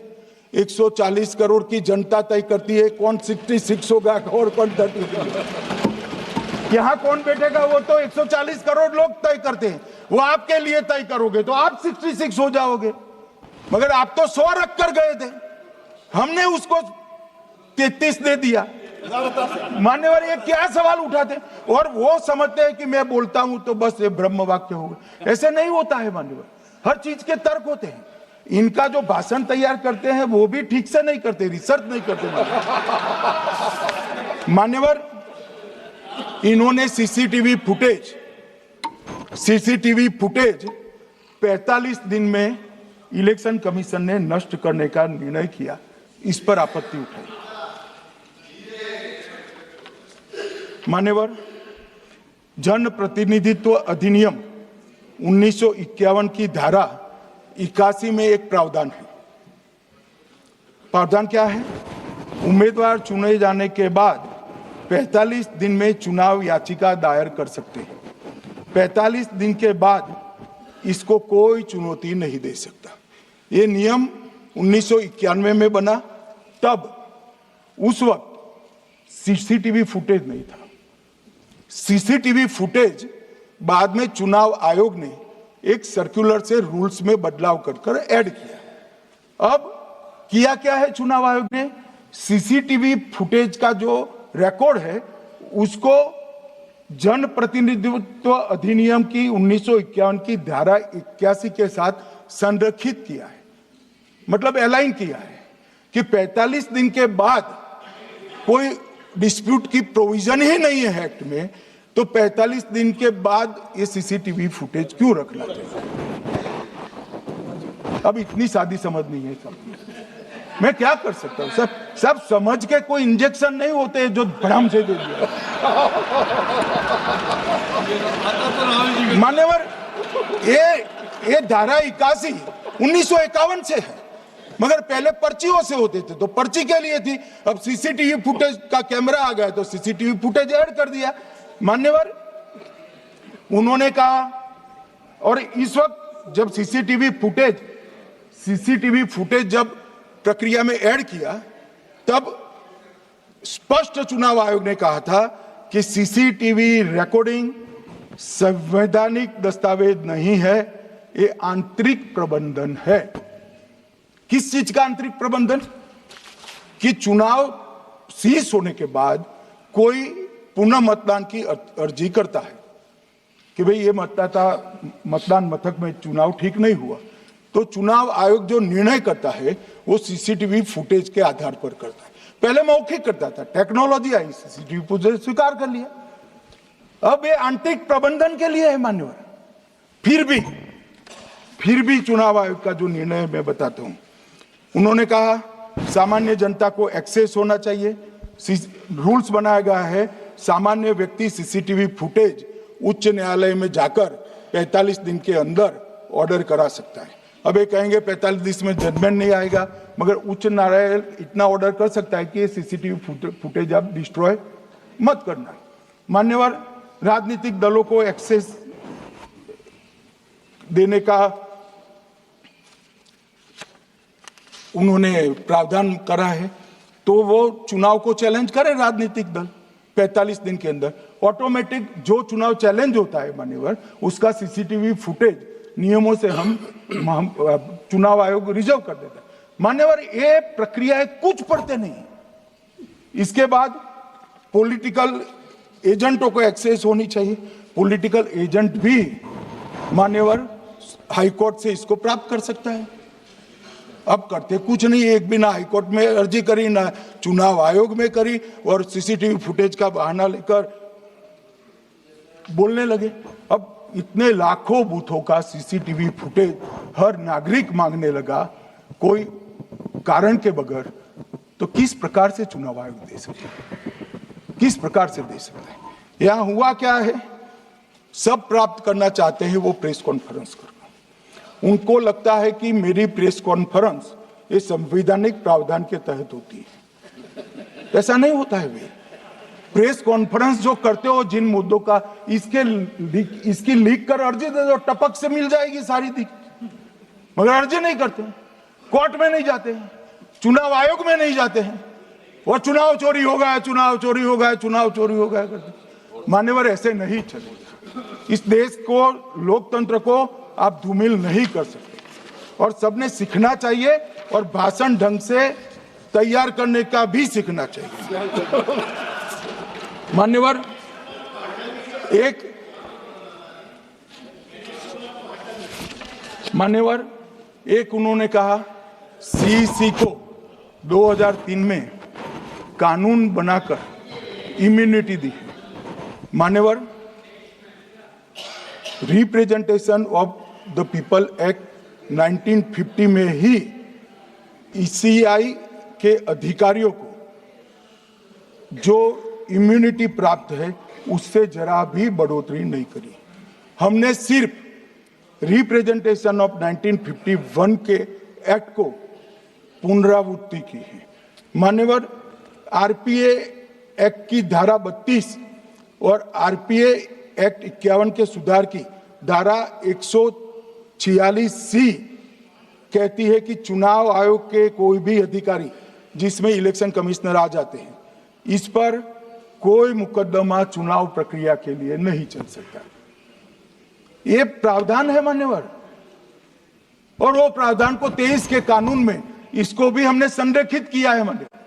140 करोड़ की जनता तय करती है कौन 66 होगा और कौन 33। यहां कौन बैठेगा वो तो 140 करोड़ लोग तय करते हैं। वो आपके लिए तय करोगे तो आप 66 हो जाओगे, मगर आप तो 100 रख कर गए थे, हमने उसको 33 दे दिया। मान्यवर, ये क्या सवाल उठाते? और वो समझते हैं कि मैं बोलता हूं तो बस ये ब्रह्म वाक्य होगा। ऐसे नहीं होता है मान्यवर, हर चीज के तर्क होते हैं। इनका जो भाषण तैयार करते हैं वो भी ठीक से नहीं करते, रिसर्च नहीं करते। मान्यवर, इन्होंने सीसीटीवी फुटेज 45 दिन में इलेक्शन कमीशन ने नष्ट करने का निर्णय किया, इस पर आपत्ति उठाई। मान्यवर, जन प्रतिनिधित्व अधिनियम 1951 की धारा 81 में एक प्रावधान है। प्रावधान क्या है? उम्मीदवार चुने जाने के बाद 45 दिन में चुनाव याचिका दायर कर सकते हैं। 45 दिन के बाद इसको कोई चुनौती नहीं दे सकता। ये नियम 1991 में बना, तब उस वक्त सीसीटीवी फुटेज नहीं था। सीसीटीवी फुटेज बाद में चुनाव आयोग ने एक सर्कुलर से रूल्स में बदलाव कर ऐड किया। अब किया क्या है चुनाव आयोग ने? सीसीटीवी फुटेज का जो रिकॉर्ड है उसको जन प्रतिनिधित्व अधिनियम की 1951 की धारा 81 के साथ संरक्षित किया है, मतलब अलाइन किया है कि 45 दिन के बाद कोई डिस्प्यूट की प्रोविजन ही नहीं है एक्ट में, तो 45 दिन के बाद ये सीसीटीवी फुटेज क्यों रखना चाहिए? अब इतनी सादी समझ नहीं है सब। मैं क्या कर सकता हूं? सब समझ के कोई इंजेक्शन नहीं होते जो भ्रम से दे दिया। मान्यवर, ये धारा 81 1951 से है, मगर पहले पर्चियों से होते थे तो पर्ची के लिए थी। अब सीसीटीवी फुटेज का कैमरा आ गया तो सीसीटीवी फुटेज ऐड कर दिया। मान्यवर, उन्होंने कहा, और इस वक्त जब सीसीटीवी फुटेज जब प्रक्रिया में ऐड किया, तब स्पष्ट चुनाव आयोग ने कहा था कि सीसीटीवी रिकॉर्डिंग संवैधानिक दस्तावेज नहीं है, ये आंतरिक प्रबंधन है। किस चीज का आंतरिक प्रबंधन? कि चुनाव सीज होने के बाद कोई पुनः मतदान की अर्जी करता है कि भाई ये मतदान मथक में चुनाव ठीक नहीं हुआ, तो चुनाव आयोग जो निर्णय करता है वो सीसीटीवी फुटेज के आधार पर करता है। पहले मौखिक करता था, टेक्नोलॉजी आई, सीसीटीवी फुटेज स्वीकार कर लिया। अब ये आंतरिक प्रबंधन के लिए है मान्यवर। फिर भी चुनाव आयोग का जो निर्णय मैं बताता हूं, उन्होंने कहा सामान्य जनता को एक्सेस होना चाहिए। रूल्स बनाया गया है, सामान्य व्यक्ति सीसीटीवी फुटेज उच्च न्यायालय में जाकर 45 दिन के अंदर ऑर्डर करा सकता है। अब ये कहेंगे 45 दिन में जजमेंट नहीं आएगा, मगर उच्च न्यायालय इतना ऑर्डर कर सकता है कि सीसीटीवी फुटेज आप डिस्ट्रॉय मत करना। मान्यवर, राजनीतिक दलों को एक्सेस देने का उन्होंने प्रावधान करा है, तो वो चुनाव को चैलेंज करे राजनीतिक दल 45 दिन के अंदर। ऑटोमेटिक जो चुनाव चैलेंज होता है मान्यवर, उसका सीसीटीवी फुटेज नियमों से हम चुनाव आयोग रिजर्व कर देता है। मान्यवर, ये प्रक्रिया कुछ पढ़ते नहीं। इसके बाद पॉलिटिकल एजेंटों को एक्सेस होनी चाहिए। पॉलिटिकल एजेंट भी मान्यवर हाईकोर्ट से इसको प्राप्त कर सकता है। अब करते कुछ नहीं, एक भी ना हाईकोर्ट में अर्जी करी, ना चुनाव आयोग में करी, और सीसीटीवी फुटेज का बहाना लेकर बोलने लगे। अब इतने लाखों बूथों का सीसीटीवी फुटेज हर नागरिक मांगने लगा कोई कारण के बगैर, तो किस प्रकार से चुनाव आयोग दे सकते हैं? किस प्रकार से दे सकते हैं? यहां हुआ क्या है, सब प्राप्त करना चाहते हैं वो प्रेस कॉन्फ्रेंस करना। उनको लगता है कि मेरी प्रेस कॉन्फ्रेंस ये संवैधानिक प्रावधान के तहत होती है। ऐसा नहीं होता है। वे प्रेस कॉन्फ्रेंस जो करते हो जिन मुद्दों का, इसकी लीक कर अर्जी दे दो, टपक से मिल जाएगी सारी दिख, मगर अर्जी नहीं करते, कोर्ट में नहीं जाते हैं, चुनाव आयोग में नहीं जाते हैं, और चुनाव चोरी हो गया, चुनाव चोरी हो गया, चुनाव चोरी हो गया करते। मान्यवर, ऐसे नहीं चलेगा। इस देश को, लोकतंत्र को आप धूमिल नहीं कर सकते, और सबने सीखना चाहिए, और भाषण ढंग से तैयार करने का भी सीखना चाहिए। मान्यवर, एक उन्होंने कहा सीईसी को 2003 में कानून बनाकर इम्यूनिटी दी। मान्यवर, representation of the people act 1950 में ही ईसीआई के अधिकारियों को जो इम्यूनिटी प्राप्त है उससे जरा भी बढ़ोतरी नहीं करी। हमने सिर्फ रिप्रेजेंटेशन ऑफ 1951 के एक्ट को पुनरावृत्ति की है। मान्यवर, आरपीए एक्ट की धारा 32 और आरपीए एक्ट 51 के सुधार की धारा 146C कहती है कि चुनाव आयोग के कोई भी अधिकारी जिसमें इलेक्शन कमिश्नर आ जाते हैं, इस पर कोई मुकदमा चुनाव प्रक्रिया के लिए नहीं चल सकता। ये प्रावधान है मान्यवर, और वो प्रावधान को 23 के कानून में इसको भी हमने संरेखित किया है। मान्यवर,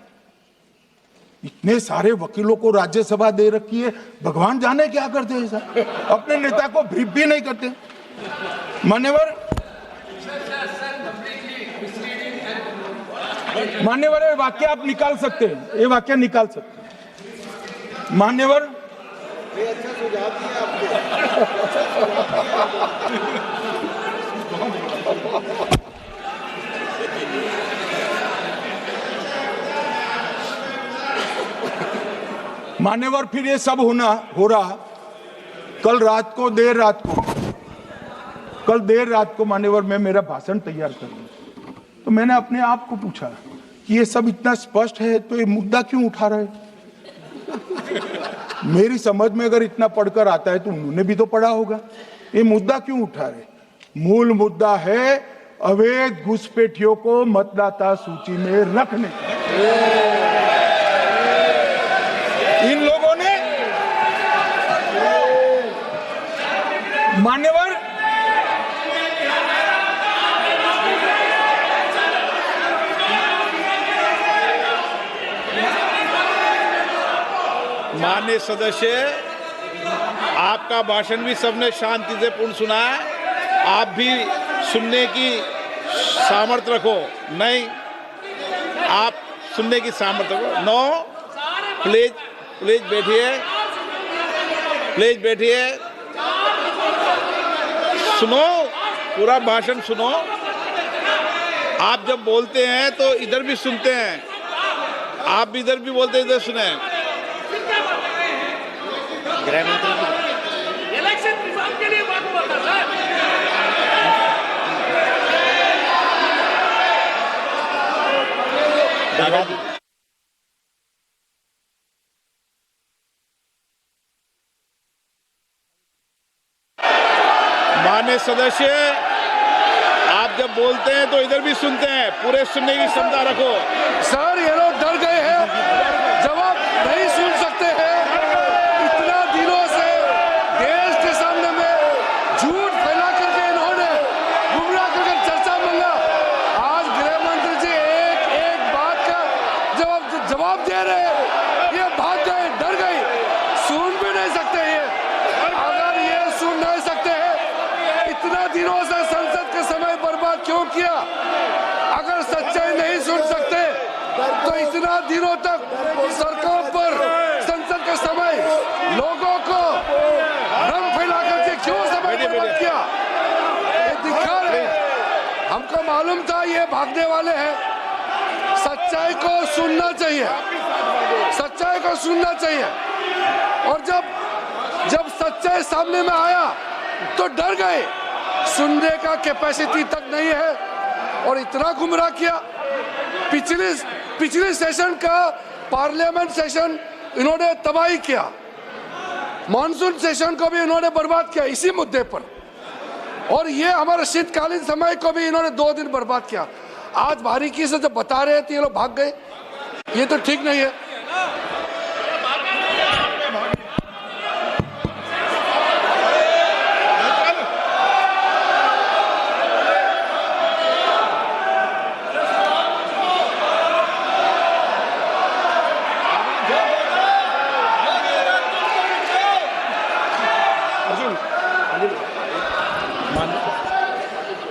इतने सारे वकीलों को राज्यसभा दे रखी है, भगवान जाने क्या करते हैं सर, अपने नेता को ब्रीफ भी नहीं करते। मान्यवर, ये वाक्य आप निकाल सकते हैं, ये वाक्य निकाल सकते हैं। मान्यवर, मान्यवर, फिर ये सब हो रहा कल देर रात को मान्यवर मैं मेरा भाषण तैयार कर लूं, तो मैंने अपने आप को पूछा कि ये सब इतना स्पष्ट है तो ये मुद्दा क्यों उठा रहे। मेरी समझ में अगर इतना पढ़कर आता है तो उन्होंने भी तो पढ़ा होगा। ये मुद्दा क्यों उठा रहे? मूल मुद्दा है अवैध घुसपैठियों को मतदाता सूची में रखने। इन लोगों ने मान्यवर माननीय सदस्य, आपका भाषण भी सबने शांति से पूर्ण सुना है। आप भी सुनने की सामर्थ्य रखो। नहीं, आप सुनने की सामर्थ्य रखो। नो, प्लीज बैठिए, सुनो, पूरा भाषण सुनो। आप जब बोलते हैं तो इधर भी सुनते हैं, आप भी इधर भी बोलते हैं, इधर सुने। गृह मंत्री इलेक्शन रिफॉर्म के लिए बात बोलता सर। माननीय सदस्य, आप जब बोलते हैं तो इधर भी सुनते हैं, पूरे सुनने की क्षमता रखो। सर, ये लोग डर गए हैं, जवाब नहीं सुन सकते हैं। इतना दिनों से देश के सामने में झूठ फैला करके इन्होंने गुमराह करके चर्चा मंगा। आज गृह मंत्री जी एक बात का जवाब दे रहे हैं, ये भाग गए, डर गए, सुन भी नहीं सकते। अगर ये सुन नहीं सकते हैं, इतना दिनों से संसद का समय बर्बाद क्यों किया? अगर सच्चाई नहीं सुन सकते तो इतना दिनों तक सरकार पर संसद का समय लोगों को भ्रम फैला करके क्यों समय बर्बाद किया? ये दिखा रहे, हमको मालूम था ये भागने वाले हैं। सच्चाई को सुनना चाहिए, सच्चाई को सुनना चाहिए। और जब सच्चाई सामने में आया तो डर गए, सुनने का कैपेसिटी तक नहीं है और इतना गुमराह किया। पिछले सेशन का पार्लियामेंट सेशन इन्होंने तबाही किया, मॉनसून सेशन को भी इन्होंने बर्बाद किया इसी मुद्दे पर, और ये हमारे शीतकालीन समय को भी इन्होंने 2 दिन बर्बाद किया। आज बारीकी से जब बता रहे थे ये लोग भाग गए, ये तो ठीक नहीं है।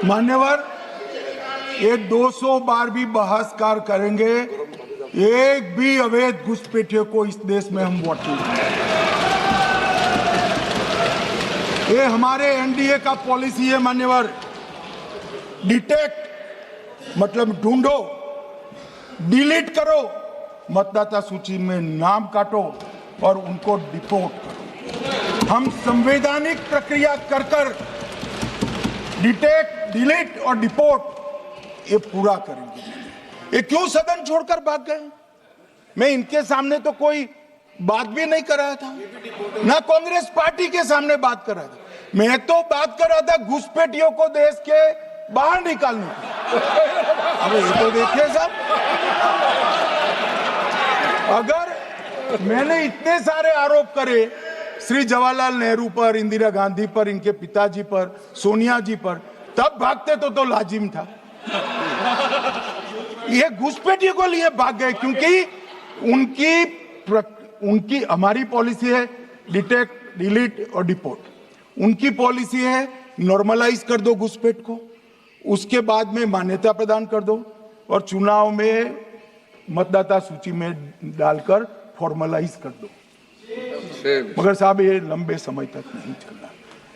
मान्यवर, ये 200 बार भी बहसकार करेंगे, एक भी अवैध घुसपैठियों को इस देश में हम वोट नहीं देंगे। ये हमारे एनडीए का पॉलिसी है मान्यवर। डिटेक्ट मतलब ढूंढो, डिलीट करो, मतदाता सूची में नाम काटो और उनको डिपोर्ट करो। हम संवैधानिक प्रक्रिया कर कर डिटेक्ट, डिलीट और डिपोर्ट ये पूरा करेंगे। ये क्यों सदन छोड़कर भाग गए? मैं इनके सामने तो कोई बात भी नहीं कर रहा था, ना कांग्रेस पार्टी के सामने बात कर रहा था। मैं तो बात कर रहा था घुसपैठियों को देश के बाहर निकालने की। अब ये तो देखिए साहब, अगर मैंने इतने सारे आरोप करे श्री जवाहरलाल नेहरू पर, इंदिरा गांधी पर, इनके पिताजी पर, सोनिया जी पर, तब भागते तो लाजिम था। ये घुसपैठियों को लिए भाग गए क्योंकि उनकी हमारी पॉलिसी है डिटेक्ट, डिलीट और डिपोर्ट। उनकी पॉलिसी है नॉर्मलाइज कर दो घुसपैठ को, उसके बाद में मान्यता प्रदान कर दो और चुनाव में मतदाता सूची में डालकर फॉर्मलाइज कर दो। मगर साहब ये लंबे समय तक नहीं चलना।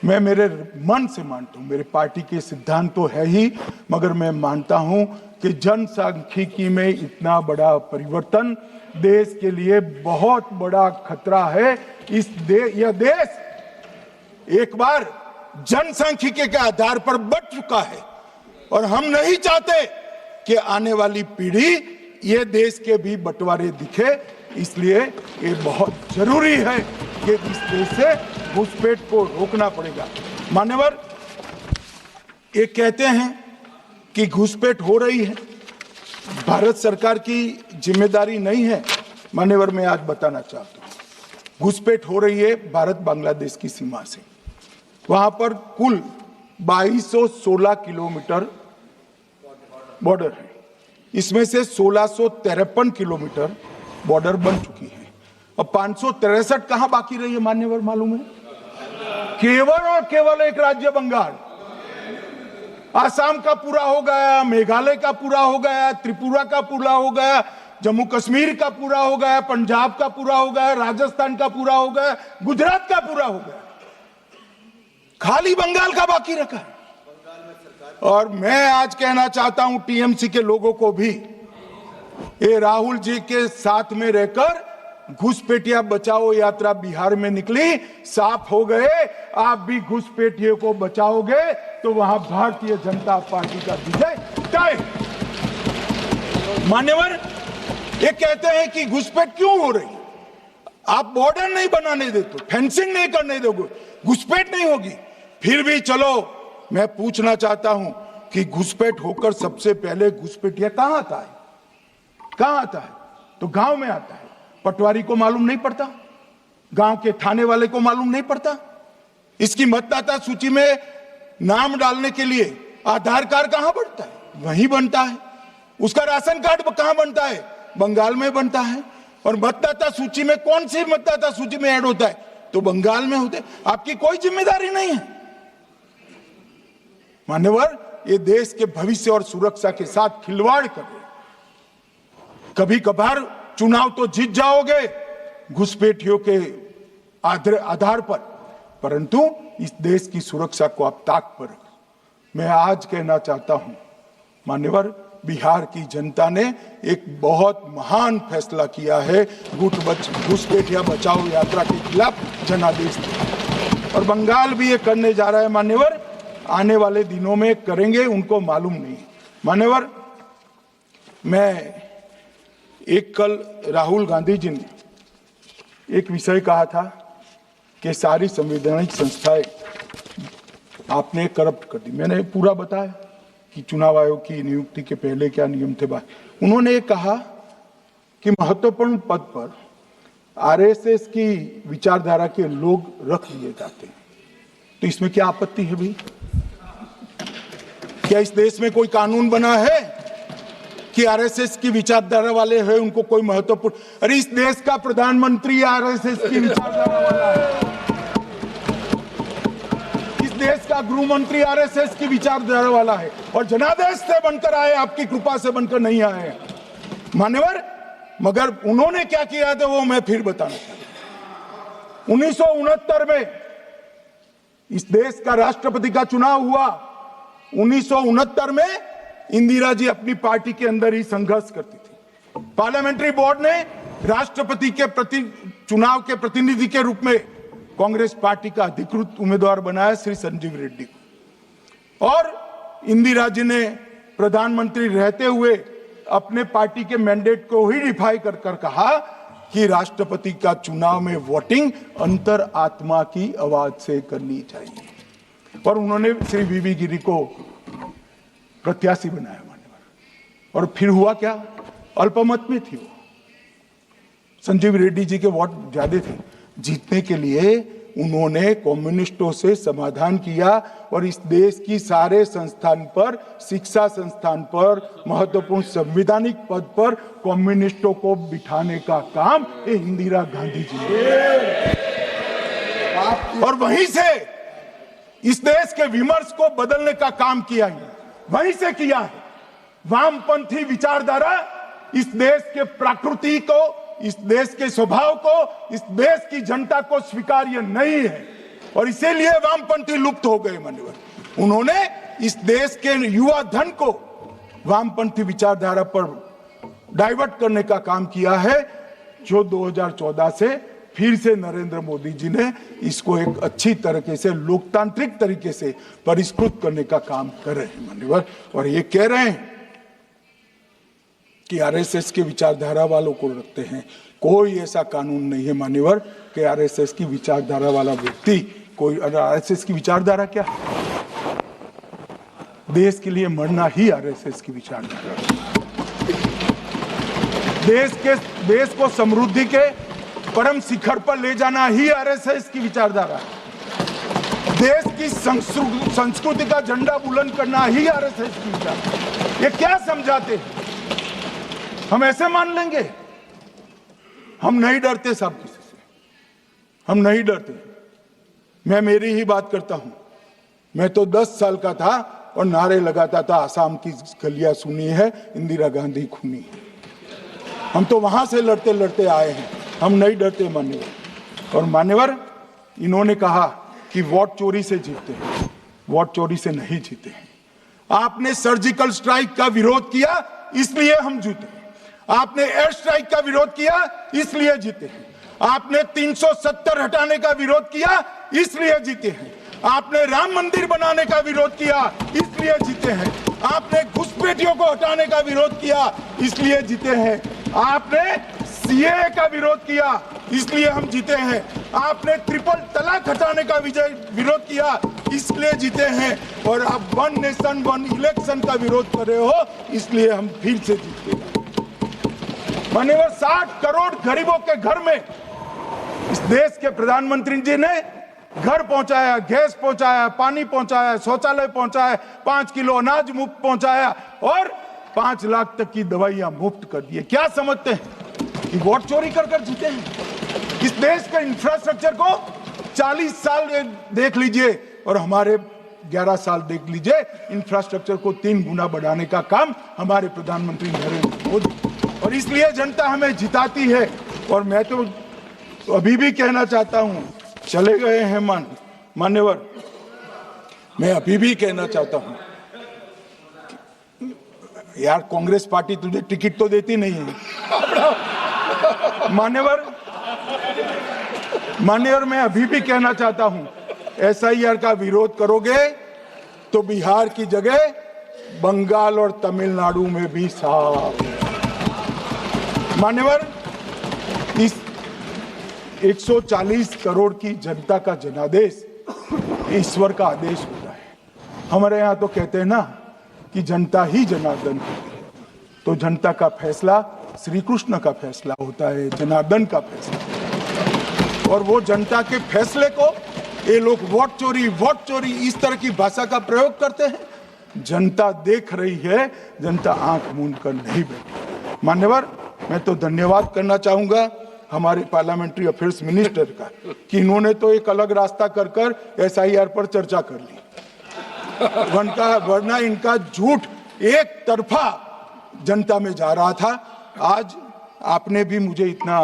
मैं मेरे मन से मानता हूं, मेरे पार्टी के सिद्धांत तो है ही, मगर मैं मानता हूं कि जनसांख्यिकी में इतना बड़ा परिवर्तन देश के लिए बहुत बड़ा खतरा है। यह देश एक बार जनसांख्यिकी के आधार पर बढ़ चुका है और हम नहीं चाहते कि आने वाली पीढ़ी ये देश के भी बंटवारे दिखे। इसलिए ये बहुत जरूरी है कि इस देश से घुसपैठ को रोकना पड़ेगा। मान्यवर, ये कहते हैं कि घुसपैठ हो रही है, भारत सरकार की जिम्मेदारी नहीं है। मान्यवर, मैं आज बताना चाहता हूं, घुसपैठ हो रही है भारत बांग्लादेश की सीमा से। वहां पर कुल 2216 किलोमीटर बॉर्डर है, इसमें से 1653 किलोमीटर बॉर्डर बन चुकी है और 563 कहां बाकी रही है मान्यवर मालूम है? केवल और केवल एक राज्य बंगाल। आसाम का पूरा हो गया, मेघालय का पूरा हो गया, त्रिपुरा का पूरा हो गया, जम्मू कश्मीर का पूरा हो गया, पंजाब का पूरा हो गया, राजस्थान का पूरा हो गया, गुजरात का पूरा हो गया, खाली बंगाल का बाकी रखा। और मैं आज कहना चाहता हूं टीएमसी के लोगों को भी, ये राहुल जी के साथ में रहकर घुसपैठिया बचाओ यात्रा बिहार में निकली, साफ हो गए। आप भी घुसपैठियों को बचाओगे तो वहां भारतीय जनता पार्टी का विजय तय। मान्यवर, ये कहते हैं कि घुसपैठ क्यों हो रही? आप बॉर्डर नहीं बनाने देते, फेंसिंग नहीं करने दोगे, घुसपैठ नहीं होगी। फिर भी चलो, मैं पूछना चाहता हूं कि घुसपैठ होकर सबसे पहले घुसपैठिया कहां आता है? कहां आता है? तो गांव में आता है। पटवारी को मालूम नहीं पड़ता, गांव के थाने वाले को मालूम नहीं पड़ता। इसकी मतदाता सूची में नाम डालने के लिए आधार कार्ड कहां बनता है? वहीं बनता है। उसका राशन कार्ड कहां बनता है? बंगाल में बनता है। और मतदाता सूची में कौन सी मतदाता सूची में ऐड होता है? तो बंगाल में होते। आपकी कोई जिम्मेदारी नहीं है। मान्यवर, ये देश के भविष्य और सुरक्षा के साथ खिलवाड़ कर रहे। कभी कभार चुनाव तो जीत जाओगे घुसपैठियों के आधार पर, परंतु इस देश की सुरक्षा को आप ताक पर रखो। मैं आज कहना चाहता हूं मान्यवर, बिहार की जनता ने एक बहुत महान फैसला किया है घुसपैठिया बचाओ यात्रा के खिलाफ जनादेश दिया। और बंगाल भी ये करने जा रहा है मान्यवर, आने वाले दिनों में करेंगे, उनको मालूम नहीं। मान्यवर, मैं एक कल राहुल गांधी जी ने एक विषय कहा था कि सारी संवैधानिक संस्थाएं आपने करप्ट कर दी। मैंने पूरा बताया कि चुनाव आयोग की नियुक्ति के पहले क्या नियम थे। उन्होंने ये कहा कि महत्वपूर्ण पद पर आरएसएस की विचारधारा के लोग रख लिए जाते हैं। तो इसमें क्या आपत्ति है भाई? क्या इस देश में कोई कानून बना है कि आरएसएस की विचारधारा वाले हैं उनको कोई महत्वपूर्ण? अरे इस देश का प्रधानमंत्री आरएसएस की विचारधारा वाला है। इस देश का का गृह मंत्री आरएसएस की विचारधारा वाला है और जनादेश से बनकर आए, आपकी कृपा से बनकर नहीं आए हैं मान्यवर। मगर उन्होंने क्या किया था वो मैं फिर बताना चाहता हूं। 1969 में इस देश का राष्ट्रपति का चुनाव हुआ। 1969 में इंदिरा जी अपनी पार्टी के अंदर ही संघर्ष करती थी। पार्लियामेंट्री बोर्ड ने राष्ट्रपति के चुनाव के प्रतिनिधि के रूप में कांग्रेस पार्टी का अधिकृत उम्मीदवार बनाया श्री संजीव रेड्डी को, और इंदिरा जी ने प्रधानमंत्री रहते हुए अपने पार्टी के मैंडेट को ही डिफाई कर कहा कि राष्ट्रपति का चुनाव में वोटिंग अंतर आत्मा की आवाज से करनी चाहिए, और उन्होंने श्री वीवी गिरी को प्रत्याशी बनाया मान्यवर। और फिर हुआ क्या, अल्पमत में थी वो। संजीव रेड्डी जी के वोट ज्यादा थे। जीतने के लिए उन्होंने कम्युनिस्टों से समाधान किया और इस देश की सारे संस्थान पर, शिक्षा संस्थान पर, महत्वपूर्ण संवैधानिक पद पर कम्युनिस्टों को बिठाने का काम इंदिरा गांधी जी ने, और वहीं से इस देश के विमर्श को बदलने का काम किया है, वहीं से किया है। वामपंथी विचारधारा इस देश के प्रकृति को, इस देश के स्वभाव को, इस देश की जनता को स्वीकार्य नहीं है, और इसीलिए वामपंथी लुप्त हो गए मान्यवर। उन्होंने इस देश के युवा धन को वामपंथी विचारधारा पर डाइवर्ट करने का काम किया है, जो 2014 से फिर से नरेंद्र मोदी जी ने इसको एक अच्छी तरीके से, लोकतांत्रिक तरीके से परिष्कृत करने का काम कर रहे हैं मान्यवर। और ये कह रहे हैं कि आरएसएस के विचारधारा वालों को रखते हैं। कोई ऐसा कानून नहीं है मान्यवर कि आरएसएस की विचारधारा वाला व्यक्ति कोई, आरएसएस की विचारधारा क्या है? देश के लिए मरना ही आरएसएस की विचारधारा है। देश को समृद्धि के परम शिखर पर ले जाना ही आरएसएस की विचारधारा है। देश की संस्कृति का झंडा बुलंद करना ही आरएसएस की विचारधारा। ये क्या समझाते हैं? हम ऐसे मान लेंगे? हम नहीं डरते साहब किसी से, हम नहीं डरते। मैं मेरी ही बात करता हूं। मैं तो 10 साल का था और नारे लगाता था, आसाम की गलियां सुनी है, इंदिरा गांधी खूनी है। हम तो वहां से लड़ते लड़ते आए हैं, हम नहीं डरते मान्यवर। और मान्यवर, इन्होंने कहा कि वोट चोरी से जीतते हैं, वोट चोरी से नहीं जीते हैं। आपने सर्जिकल स्ट्राइक का विरोध किया, इसलिए हम जीते। आपने एयर स्ट्राइक का विरोध किया, इसलिए जीते हैं। आपने 370 हटाने का विरोध किया, इसलिए जीते हैं। आपने राम मंदिर बनाने का विरोध किया, इसलिए जीते हैं। आपने घुसपैठियों को हटाने का विरोध किया, इसलिए जीते हैं। आपने सीएए का विरोध किया, इसलिए हम जीते हैं। आपने ट्रिपल तलाक हटाने का विरोध किया, इसलिए जीते हैं। और आप 1 नेशन 1 इलेक्शन का विरोध कर रहे हो, इसलिए हम फिर से जीते हैं मान्यवर। 60 करोड़ गरीबों के घर में इस देश के प्रधानमंत्री जी ने घर पहुंचाया, गैस पहुंचाया, पानी पहुंचाया, शौचालय पहुंचाया, 5 किलो अनाज मुफ्त पहुंचाया और 5 लाख तक की दवाइयां मुफ्त कर दी। क्या समझते हैं कि वोट चोरी कर जीते हैं? इस देश के इंफ्रास्ट्रक्चर को 40 साल देख लीजिए और हमारे 11 साल देख लीजिए, इंफ्रास्ट्रक्चर को 3 गुना बढ़ाने का काम हमारे प्रधानमंत्री नरेंद्र मोदी, और इसलिए जनता हमें जिताती है। और मैं तो अभी भी कहना चाहता हूं, चले गए हैं मान्यवर, मैं अभी भी कहना चाहता हूं, यार कांग्रेस पार्टी तुझे टिकट तो देती नहीं है मान्यवर। मैं अभी भी कहना चाहता हूं, एसआईआर का विरोध करोगे तो बिहार की जगह बंगाल और तमिलनाडु में भी साफ मान्यवर। इस 140 करोड़ की जनता का जनादेश ईश्वर का आदेश होता है। हमारे यहाँ तो कहते हैं ना कि जनता ही जनार्दन है, तो जनता का फैसला श्री कृष्ण का फैसला होता है, जनार्दन का फैसला। और वो जनता के फैसले को ये लोग वोट चोरी इस तरह की भाषा का प्रयोग करते हैं। जनता देख रही है, जनता आंख मूंद कर नहीं बैठी मान्यवर। मैं तो धन्यवाद करना चाहूंगा हमारे पार्लियामेंट्री अफेयर्स मिनिस्टर का कि इन्होंने तो एक अलग रास्ता कर एसआईआर पर चर्चा कर ली। वरना इनका झूठ एक तरफा जनता में जा रहा था। आज आपने भी मुझे इतना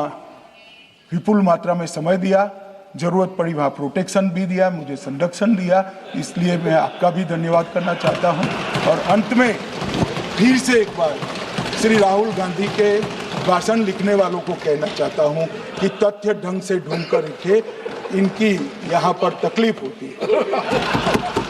विपुल मात्रा में समय दिया, जरूरत पड़ी वहाँ प्रोटेक्शन भी दिया, मुझे संरक्षण दिया, इसलिए मैं आपका भी धन्यवाद करना चाहता हूँ। और अंत में फिर से एक बार श्री राहुल गांधी के भाषण लिखने वालों को कहना चाहता हूँ कि तथ्य ढंग से ढूंढ कर लिखे, इनकी यहाँ पर तकलीफ होती है।